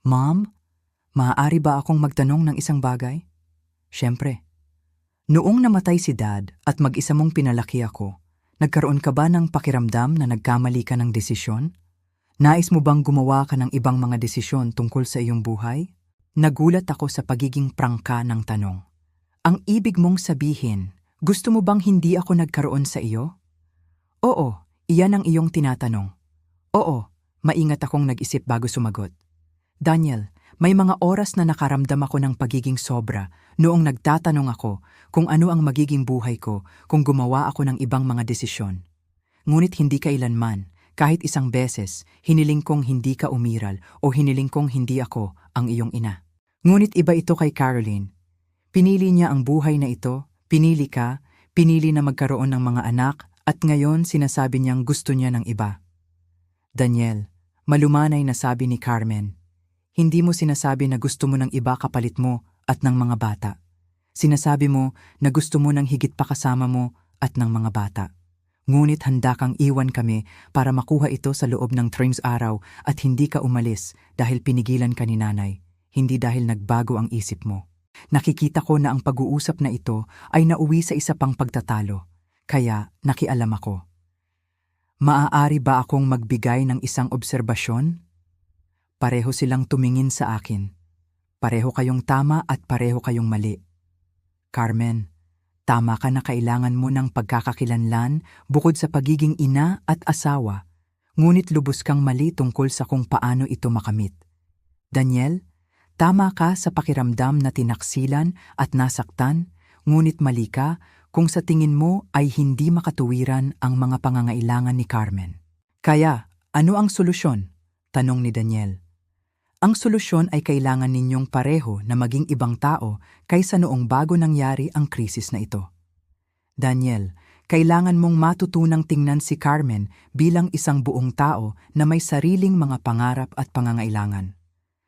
Mom, maaari ba akong magtanong ng isang bagay? Siyempre. Noong namatay si Dad at mag-isa mong pinalaki ako, nagkaroon ka ba ng pakiramdam na nagkamali ka ng desisyon? Nais mo bang gumawa ka ng ibang mga desisyon tungkol sa iyong buhay? Nagulat ako sa pagiging prangka ng tanong. Ang ibig mong sabihin, gusto mo bang hindi ako nagkaroon sa iyo? Oo, iyan ang iyong tinatanong. Oo, maingat akong nag-isip bago sumagot. Daniel, may mga oras na nakaramdam ako ng pagiging sobra noong nagtatanong ako kung ano ang magiging buhay ko kung gumawa ako ng ibang mga desisyon. Ngunit hindi kailanman, kahit isang beses, hiniling kong hindi ka umiral o hiniling kong hindi ako ang iyong ina. Ngunit iba ito kay Caroline. Pinili niya ang buhay na ito, pinili ka, pinili na magkaroon ng mga anak at ngayon sinasabi niyang gusto niya ng iba. Daniel, malumanay na sabi ni Carmen, hindi mo sinasabi na gusto mo ng iba kapalit mo at ng mga bata. Sinasabi mo na gusto mo ng higit pa kasama mo at ng mga bata. Ngunit handa kang iwan kami para makuha ito sa loob ng 3 araw at hindi ka umalis dahil pinigilan ka ni nanay, hindi dahil nagbago ang isip mo. Nakikita ko na ang pag-uusap na ito ay nauwi sa isa pang pagtatalo, kaya nakialam ako. Maaari ba akong magbigay ng isang obserbasyon? Pareho silang tumingin sa akin. Pareho kayong tama at pareho kayong mali. Carmen, tama ka na kailangan mo ng pagkakakilanlan bukod sa pagiging ina at asawa, ngunit lubos kang mali tungkol sa kung paano ito makamit. Daniel, tama ka sa pakiramdam na tinaksilan at nasaktan, ngunit mali ka kung sa tingin mo ay hindi makatuwiran ang mga pangangailangan ni Carmen. Kaya, ano ang solusyon? Tanong ni Daniel. Ang solusyon ay kailangan ninyong pareho na maging ibang tao kaysa noong bago nangyari ang krisis na ito. Daniel, kailangan mong matutunang tingnan si Carmen bilang isang buong tao na may sariling mga pangarap at pangangailangan.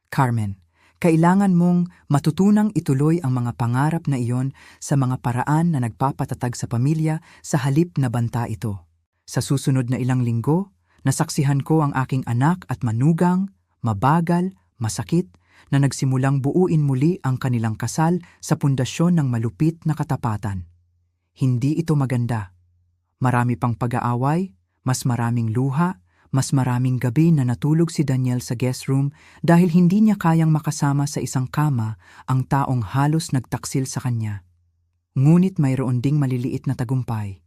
Carmen, kailangan mong matutunang ituloy ang mga pangarap na iyon sa mga paraan na nagpapatatag sa pamilya sa halip na banta ito. Sa susunod na ilang linggo, nasaksihan ko ang aking anak at manugang, mabagal, masakit, na nagsimulang buuin muli ang kanilang kasal sa pundasyon ng malupit na katapatan. Hindi ito maganda. Marami pang pag-aaway, mas maraming luha, mas maraming gabi na natulog si Daniel sa guest room dahil hindi niya kayang makasama sa isang kama ang taong halos nagtaksil sa kanya. Ngunit mayroon ding maliliit na tagumpay.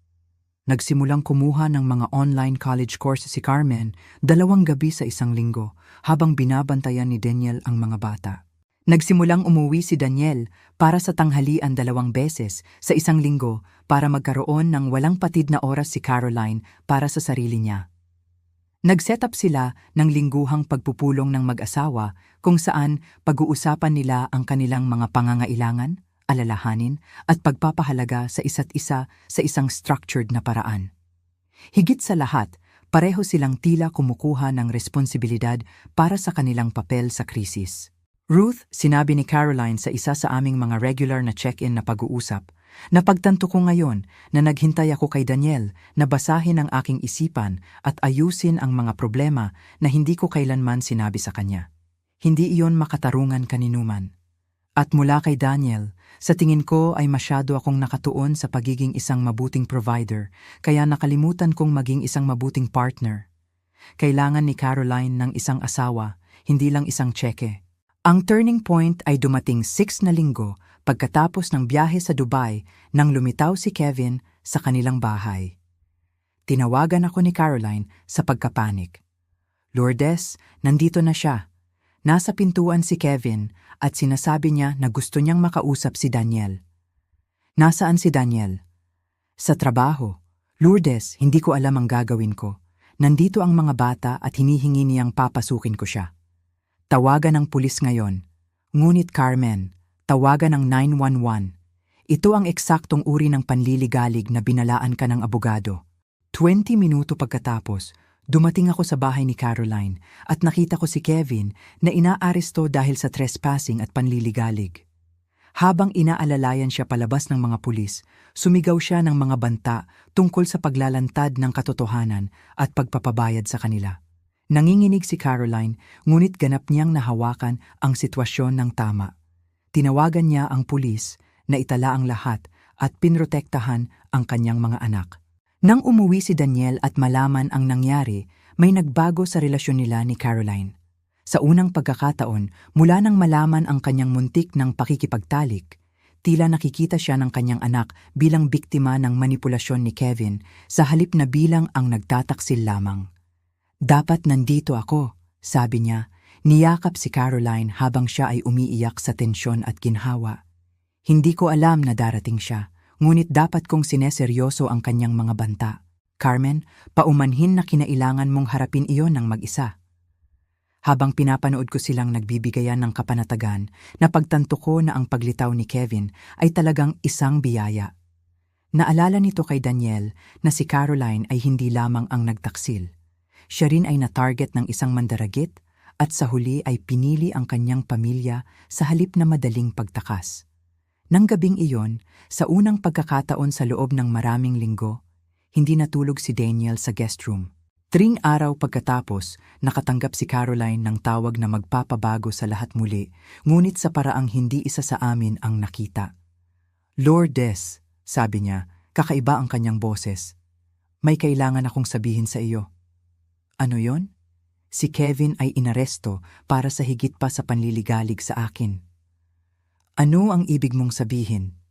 Nagsimulang kumuha ng mga online college courses si Carmen 2 gabi sa isang linggo habang binabantayan ni Daniel ang mga bata. Nagsimulang umuwi si Daniel para sa tanghalian 2 beses sa isang linggo para magkaroon ng walang patid na oras si Caroline para sa sarili niya. Nag-set up sila ng lingguhang pagpupulong ng mag-asawa kung saan pag-uusapan nila ang kanilang mga pangangailangan, alalahanin at pagpapahalaga sa isa't isa sa isang structured na paraan. Higit sa lahat, pareho silang tila kumukuha ng responsibilidad para sa kanilang papel sa krisis. Ruth, sinabi ni Caroline sa isa sa aming mga regular na check-in na pag-uusap, napagtanto ko ngayon na naghintay ako kay Daniel na basahin ang aking isipan at ayusin ang mga problema na hindi ko kailanman sinabi sa kanya. Hindi iyon makatarungan kaninuman. At mula kay Daniel, sa tingin ko ay masyado akong nakatuon sa pagiging isang mabuting provider, kaya nakalimutan kong maging isang mabuting partner. Kailangan ni Caroline ng isang asawa, hindi lang isang tseke. Ang turning point ay dumating 6 na linggo pagkatapos ng biyahe sa Dubai nang lumitaw si Kevin sa kanilang bahay. Tinawagan ako ni Caroline sa pagkapanik. Lourdes, nandito na siya. Nasa pintuan si Kevin at sinasabi niya na gusto niyang makausap si Daniel. Nasaan si Daniel? Sa trabaho. Lourdes, hindi ko alam ang gagawin ko. Nandito ang mga bata at hinihingi niyang papasukin ko siya. Tawagan ng pulis ngayon. Ngunit Carmen, tawagan ng 911. Ito ang eksaktong uri ng panliligalig na binalaan ka ng abogado. 20 minuto pagkatapos, dumating ako sa bahay ni Caroline at nakita ko si Kevin na inaaresto dahil sa trespassing at panliligalig. Habang inaalalayan siya palabas ng mga pulis, sumigaw siya ng mga banta tungkol sa paglalantad ng katotohanan at pagpapabayad sa kanila. Nanginginig si Caroline, ngunit ganap niyang nahawakan ang sitwasyon ng tama. Tinawagan niya ang pulis na itala ang lahat at pinrotektahan ang kanyang mga anak. Nang umuwi si Daniel at malaman ang nangyari, may nagbago sa relasyon nila ni Caroline. Sa unang pagkakataon, mula nang malaman ang kanyang muntik ng pakikipagtalik, tila nakikita siya ng kanyang anak bilang biktima ng manipulasyon ni Kevin sa halip na bilang ang nagtataksil lamang. Dapat nandito ako, sabi niya. Niyakap si Caroline habang siya ay umiiyak sa tensyon at ginhawa. Hindi ko alam na darating siya, ngunit dapat kong sineseryoso ang kanyang mga banta. Carmen, paumanhin na kinailangan mong harapin iyon ng mag-isa. Habang pinapanood ko silang nagbibigayan ng kapanatagan, napagtanto ko na ang paglitaw ni Kevin ay talagang isang biyaya. Naalala nito kay Daniel na si Caroline ay hindi lamang ang nagtaksil. Siya rin ay na-target ng isang mandaragit at sa huli ay pinili ang kanyang pamilya sa halip na madaling pagtakas. Nang gabing iyon, sa unang pagkakataon sa loob ng maraming linggo, hindi natulog si Daniel sa guest room. 3 araw pagkatapos, nakatanggap si Caroline ng tawag na magpapabago sa lahat muli, ngunit sa paraang hindi isa sa amin ang nakita. Lourdes, sabi niya, kakaiba ang kanyang boses. May kailangan akong sabihin sa iyo. Ano yon? Si Kevin ay inaresto para sa higit pa sa panliligalig sa akin. Ano ang ibig mong sabihin?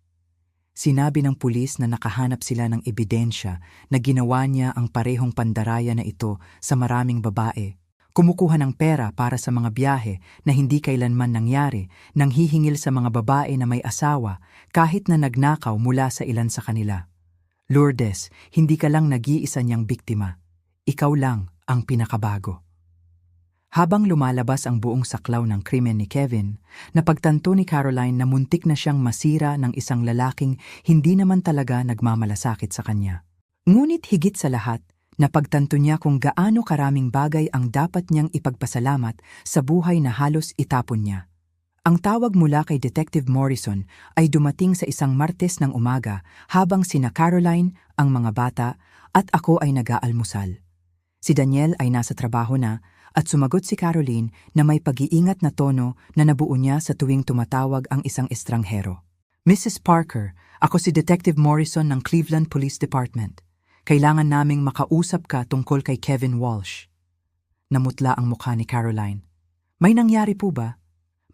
Sinabi ng pulis na nakahanap sila ng ebidensya na ginawa niya ang parehong pandaraya na ito sa maraming babae. Kumukuha ng pera para sa mga biyahe na hindi kailanman nangyari nang hihingil sa mga babae na may asawa kahit na nagnakaw mula sa ilan sa kanila. Lourdes, hindi ka lang nag-iisa niyang biktima. Ikaw lang ang pinakabago. Habang lumalabas ang buong saklaw ng krimen ni Kevin, napagtanto ni Caroline na muntik na siyang masira ng isang lalaking hindi naman talaga nagmamalasakit sa kanya. Ngunit higit sa lahat, napagtanto niya kung gaano karaming bagay ang dapat niyang ipagpasalamat sa buhay na halos itapon niya. Ang tawag mula kay Detective Morrison ay dumating sa isang Martes ng umaga habang sina Caroline, ang mga bata, at ako ay nag-aalmusal. Si Daniel ay nasa trabaho na at sumagot si Caroline na may pag-iingat na tono na nabuo niya sa tuwing tumatawag ang isang estranghero. Mrs. Parker, ako si Detective Morrison ng Cleveland Police Department. Kailangan naming makausap ka tungkol kay Kevin Walsh. Namutla ang mukha ni Caroline. May nangyari po ba?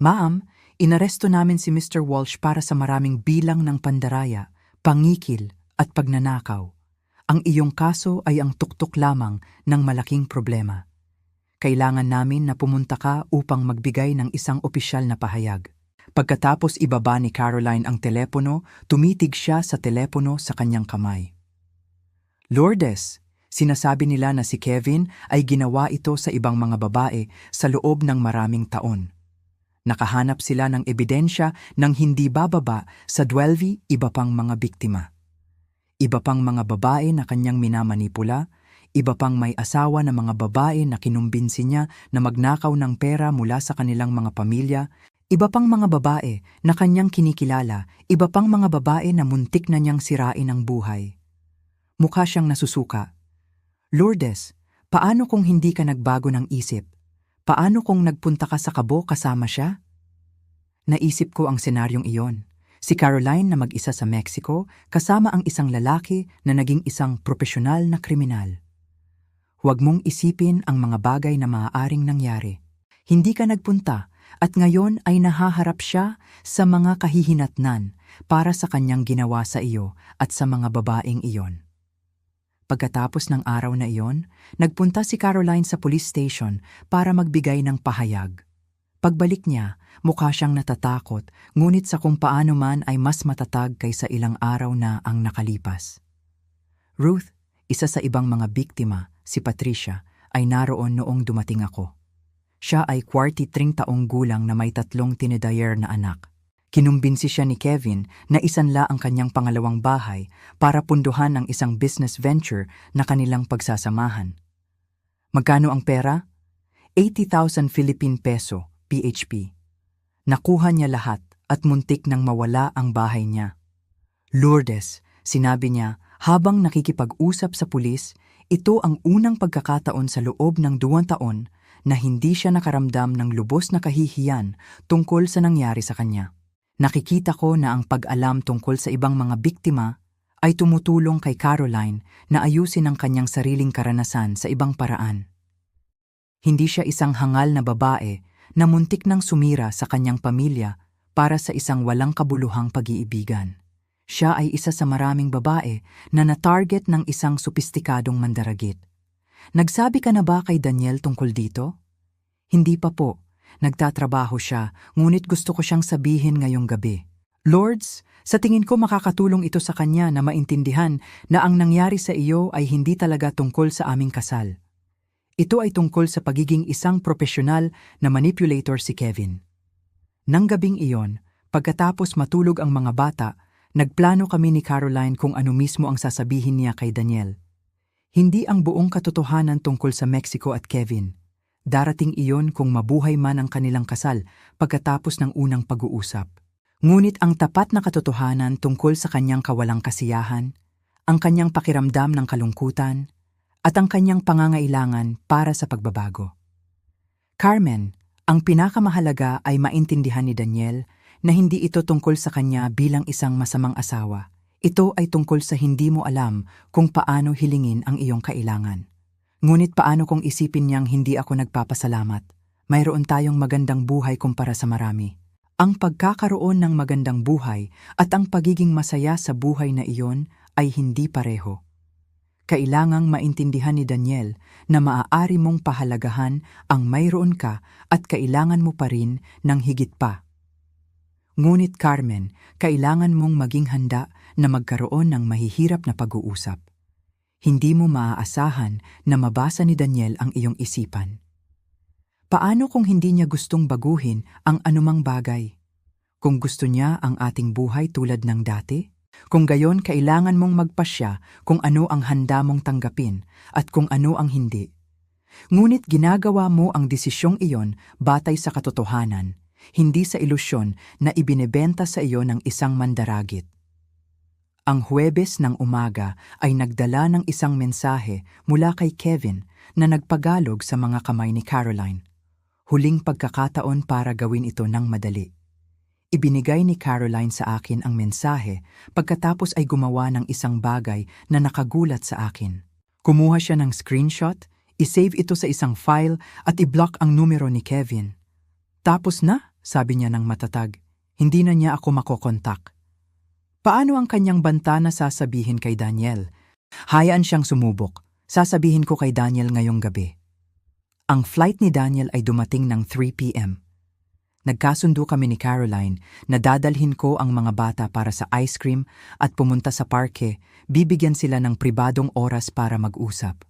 Ma'am, inaresto namin si Mr. Walsh para sa maraming bilang ng pandaraya, pangikil at pagnanakaw. Ang iyong kaso ay ang tuktok lamang ng malaking problema. Kailangan namin na pumunta ka upang magbigay ng isang opisyal na pahayag. Pagkatapos ibaba ni Caroline ang telepono, tumitig siya sa telepono sa kanyang kamay. Lourdes, sinasabi nila na si Kevin ay ginawa ito sa ibang mga babae sa loob ng maraming taon. Nakahanap sila ng ebidensya ng hindi bababa sa 12 iba pang mga biktima. Iba pang mga babae na kanyang minamanipula, iba pang may asawa na mga babae na kinumbinsi niya na magnakaw ng pera mula sa kanilang mga pamilya, iba pang mga babae na kanyang kinikilala, iba pang mga babae na muntik na niyang sirain ang buhay. Mukha siyang nasusuka. Lourdes, paano kung hindi ka nagbago ng isip? Paano kung nagpunta ka sa Cabo kasama siya? Naisip ko ang senaryong iyon. Si Caroline na mag-isa sa Mexico kasama ang isang lalaki na naging isang propesyonal na kriminal. Huwag mong isipin ang mga bagay na maaaring nangyari. Hindi ka nagpunta at ngayon ay nahaharap siya sa mga kahihinatnan para sa kanyang ginawa sa iyo at sa mga babaeng iyon. Pagkatapos ng araw na iyon, nagpunta si Caroline sa police station para magbigay ng pahayag. Pagbalik niya, mukha siyang natatakot, ngunit sa kung paano man ay mas matatag kaysa ilang araw na ang nakalipas. Ruth, isa sa ibang mga biktima, si Patricia, ay naroon noong dumating ako. Siya ay 43 taong gulang na may 3 teenager na anak. Kinumbinsi siya ni Kevin na isanla ang kanyang pangalawang bahay para punduhan ang isang business venture na kanilang pagsasamahan. Magkano ang pera? 80,000 Philippine peso. PHP. Nakuha niya lahat at muntik nang mawala ang bahay niya. Lourdes, sinabi niya habang nakikipag-usap sa pulis, ito ang unang pagkakataon sa loob ng 2 taon na hindi siya nakaramdam ng lubos na kahihiyan tungkol sa nangyari sa kanya. Nakikita ko na ang pag-alam tungkol sa ibang mga biktima ay tumutulong kay Caroline na ayusin ang kanyang sariling karanasan sa ibang paraan. Hindi siya isang hangal na babae na muntik nang sumira sa kanyang pamilya para sa isang walang kabuluhang pag-iibigan. Siya ay isa sa maraming babae na na-target ng isang sopistikadong mandaragit. Nagsabi ka na ba kay Daniel tungkol dito? Hindi pa po. Nagtatrabaho siya, ngunit gusto ko siyang sabihin ngayong gabi. Lords, sa tingin ko makakatulong ito sa kanya na maintindihan na ang nangyari sa iyo ay hindi talaga tungkol sa aming kasal. Ito ay tungkol sa pagiging isang propesyonal na manipulator si Kevin. Nang gabing iyon, pagkatapos matulog ang mga bata, nagplano kami ni Caroline kung ano mismo ang sasabihin niya kay Daniel. Hindi ang buong katotohanan tungkol sa Mexico at Kevin. Darating iyon kung mabuhay man ang kanilang kasal pagkatapos ng unang pag-uusap. Ngunit ang tapat na katotohanan tungkol sa kanyang kawalang kasiyahan, ang kanyang pakiramdam ng kalungkutan, at ang kanyang pangangailangan para sa pagbabago. Carmen, ang pinakamahalaga ay maintindihan ni Daniel na hindi ito tungkol sa kanya bilang isang masamang asawa. Ito ay tungkol sa hindi mo alam kung paano hilingin ang iyong kailangan. Ngunit paano kung isipin niyang hindi ako nagpapasalamat? Mayroon tayong magandang buhay kumpara sa marami. Ang pagkakaroon ng magandang buhay at ang pagiging masaya sa buhay na iyon ay hindi pareho. Kailangang maintindihan ni Daniel na maaari mong pahalagahan ang mayroon ka at kailangan mo pa rin ng higit pa. Ngunit Carmen, kailangan mong maging handa na magkaroon ng mahihirap na pag-uusap. Hindi mo maaasahan na mabasa ni Daniel ang iyong isipan. Paano kung hindi niya gustong baguhin ang anumang bagay? Kung gusto niya ang ating buhay tulad ng dati? Kung gayon, kailangan mong magpasya kung ano ang handa mong tanggapin at kung ano ang hindi. Ngunit ginagawa mo ang desisyong iyon batay sa katotohanan, hindi sa ilusyon na ibinebenta sa iyo ng isang mandaragit. Ang Huwebes ng umaga ay nagdala ng isang mensahe mula kay Kevin na nagpagalog sa mga kamay ni Caroline. Huling pagkakataon para gawin ito ng madali. Ibinigay ni Caroline sa akin ang mensahe pagkatapos ay gumawa ng isang bagay na nakagulat sa akin. Kumuha siya ng screenshot, isave ito sa isang file at i-block ang numero ni Kevin. Tapos na, sabi niya ng matatag, hindi na niya ako makokontak. Paano ang kanyang banta na sasabihin kay Daniel? Hayaan siyang sumubok. Sasabihin ko kay Daniel ngayong gabi. Ang flight ni Daniel ay dumating ng 3 p.m. Nagkasundo kami ni Caroline na dadalhin ko ang mga bata para sa ice cream at pumunta sa parke, bibigyan sila ng pribadong oras para mag-usap.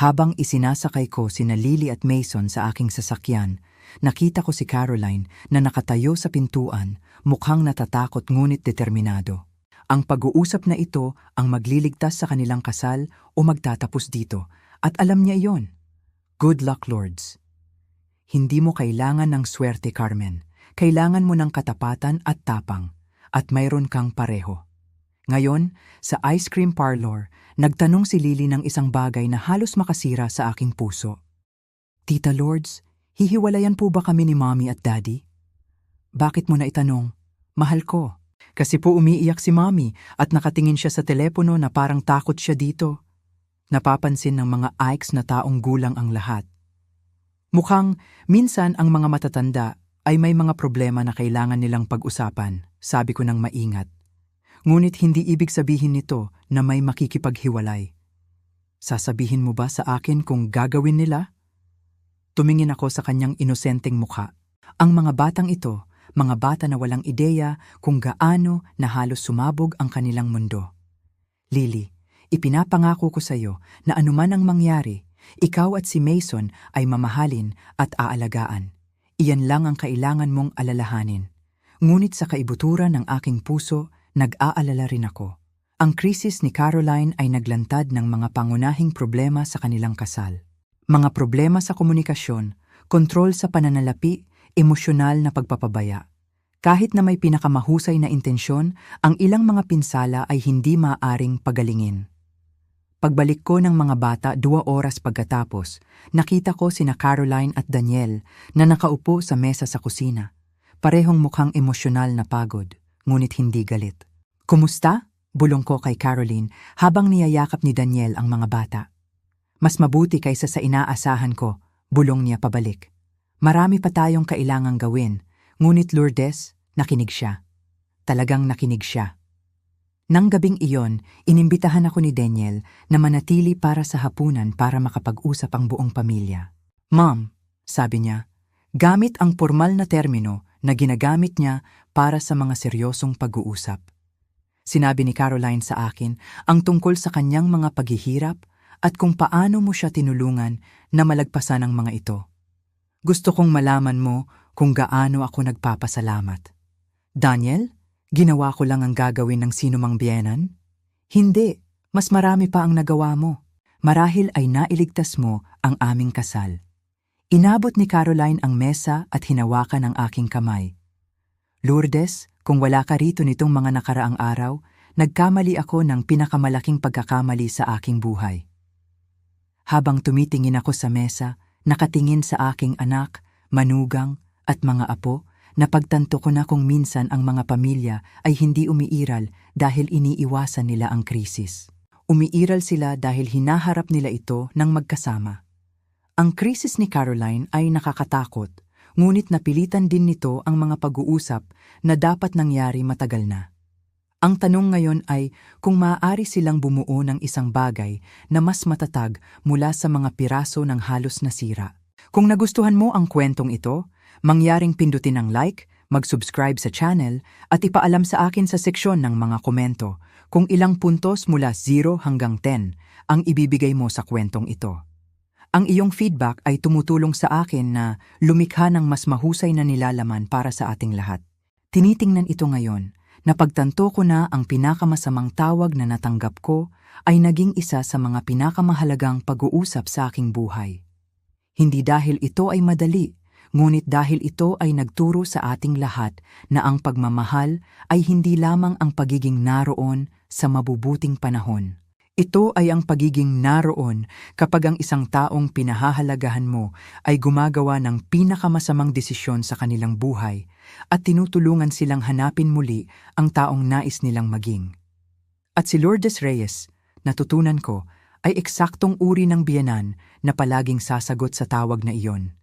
Habang isinasakay ko sina Lily at Mason sa aking sasakyan, nakita ko si Caroline na nakatayo sa pintuan, mukhang natatakot ngunit determinado. Ang pag-uusap na ito ang magliligtas sa kanilang kasal o magtatapos dito, at alam niya iyon. Good luck, Lords. Hindi mo kailangan ng swerte, Carmen. Kailangan mo ng katapatan at tapang, at mayroon kang pareho. Ngayon, sa ice cream parlor, nagtanong si Lily ng isang bagay na halos makasira sa aking puso. Tita Lourdes, hihiwalayan po ba kami ni Mommy at Daddy? Bakit mo na itanong? Mahal ko. Kasi po umiiyak si Mommy at nakatingin siya sa telepono na parang takot siya dito. Napapansin ng mga Ikes na taong gulang ang lahat. Mukhang minsan ang mga matatanda ay may mga problema na kailangan nilang pag-usapan, sabi ko ng maingat. Ngunit hindi ibig sabihin nito na may makikipaghiwalay. Sasabihin mo ba sa akin kung gagawin nila? Tumingin ako sa kanyang inosenteng mukha. Ang mga batang ito, mga bata na walang ideya kung gaano na halos sumabog ang kanilang mundo. Lily, ipinapangako ko sa iyo na anuman ang mangyari, ikaw at si Mason ay mamahalin at aalagaan. Iyan lang ang kailangan mong alalahanin. Ngunit sa kaibuturan ng aking puso, nag-aalala rin ako. Ang krisis ni Caroline ay naglantad ng mga pangunahing problema sa kanilang kasal. Mga problema sa komunikasyon, kontrol sa pananalapi, emosyonal na pagpapabaya. Kahit na may pinakamahusay na intensyon, ang ilang mga pinsala ay hindi maaaring pagalingin. Pagbalik ko ng mga bata 2 oras pagkatapos, nakita ko sina Caroline at Daniel na nakaupo sa mesa sa kusina. Parehong mukhang emosyonal na pagod, ngunit hindi galit. Kumusta? Bulong ko kay Caroline habang niyayakap ni Daniel ang mga bata. Mas mabuti kaysa sa inaasahan ko, bulong niya pabalik. Marami pa tayong kailangang gawin, ngunit Lourdes, nakinig siya. Talagang nakinig siya. Nang gabing iyon, inimbitahan ako ni Daniel na manatili para sa hapunan para makapag-usap ang buong pamilya. Mom, sabi niya, gamit ang formal na termino na ginagamit niya para sa mga seryosong pag-uusap. Sinabi ni Caroline sa akin ang tungkol sa kanyang mga paghihirap at kung paano mo siya tinulungan na malagpasan ang mga ito. Gusto kong malaman mo kung gaano ako nagpapasalamat. Daniel, ginawa ko lang ang gagawin ng sinumang biyenan? Hindi, mas marami pa ang nagawa mo. Marahil ay nailigtas mo ang aming kasal. Inabot ni Caroline ang mesa at hinawakan ang aking kamay. Lourdes, kung wala ka rito nitong mga nakaraang araw, nagkamali ako ng pinakamalaking pagkakamali sa aking buhay. Habang tumitingin ako sa mesa, nakatingin sa aking anak, manugang at mga apo, napagtanto ko na kung minsan ang mga pamilya ay hindi umiiral dahil iniiwasan nila ang krisis. Umiiral sila dahil hinaharap nila ito ng magkasama. Ang krisis ni Caroline ay nakakatakot, ngunit napilitan din nito ang mga pag-uusap na dapat nangyari matagal na. Ang tanong ngayon ay kung maaari silang bumuo ng isang bagay na mas matatag mula sa mga piraso ng halos nasira. Kung nagustuhan mo ang kwentong ito, mangyaring pindutin ang like, mag-subscribe sa channel at ipaalam sa akin sa seksyon ng mga komento kung ilang puntos mula 0 hanggang 10 ang ibibigay mo sa kwentong ito. Ang iyong feedback ay tumutulong sa akin na lumikha ng mas mahusay na nilalaman para sa ating lahat. Tinitingnan ito ngayon, napagtanto ko na ang pinakamasamang tawag na natanggap ko ay naging isa sa mga pinakamahalagang pag-uusap sa aking buhay. Hindi dahil ito ay madali, ngunit dahil ito ay nagturo sa ating lahat na ang pagmamahal ay hindi lamang ang pagiging naroon sa mabubuting panahon. Ito ay ang pagiging naroon kapag ang isang taong pinahahalagahan mo ay gumagawa ng pinakamasamang desisyon sa kanilang buhay at tinutulungan silang hanapin muli ang taong nais nilang maging. At si Lourdes Reyes, natutunan ko, ay eksaktong uri ng biyenan na palaging sasagot sa tawag na iyon.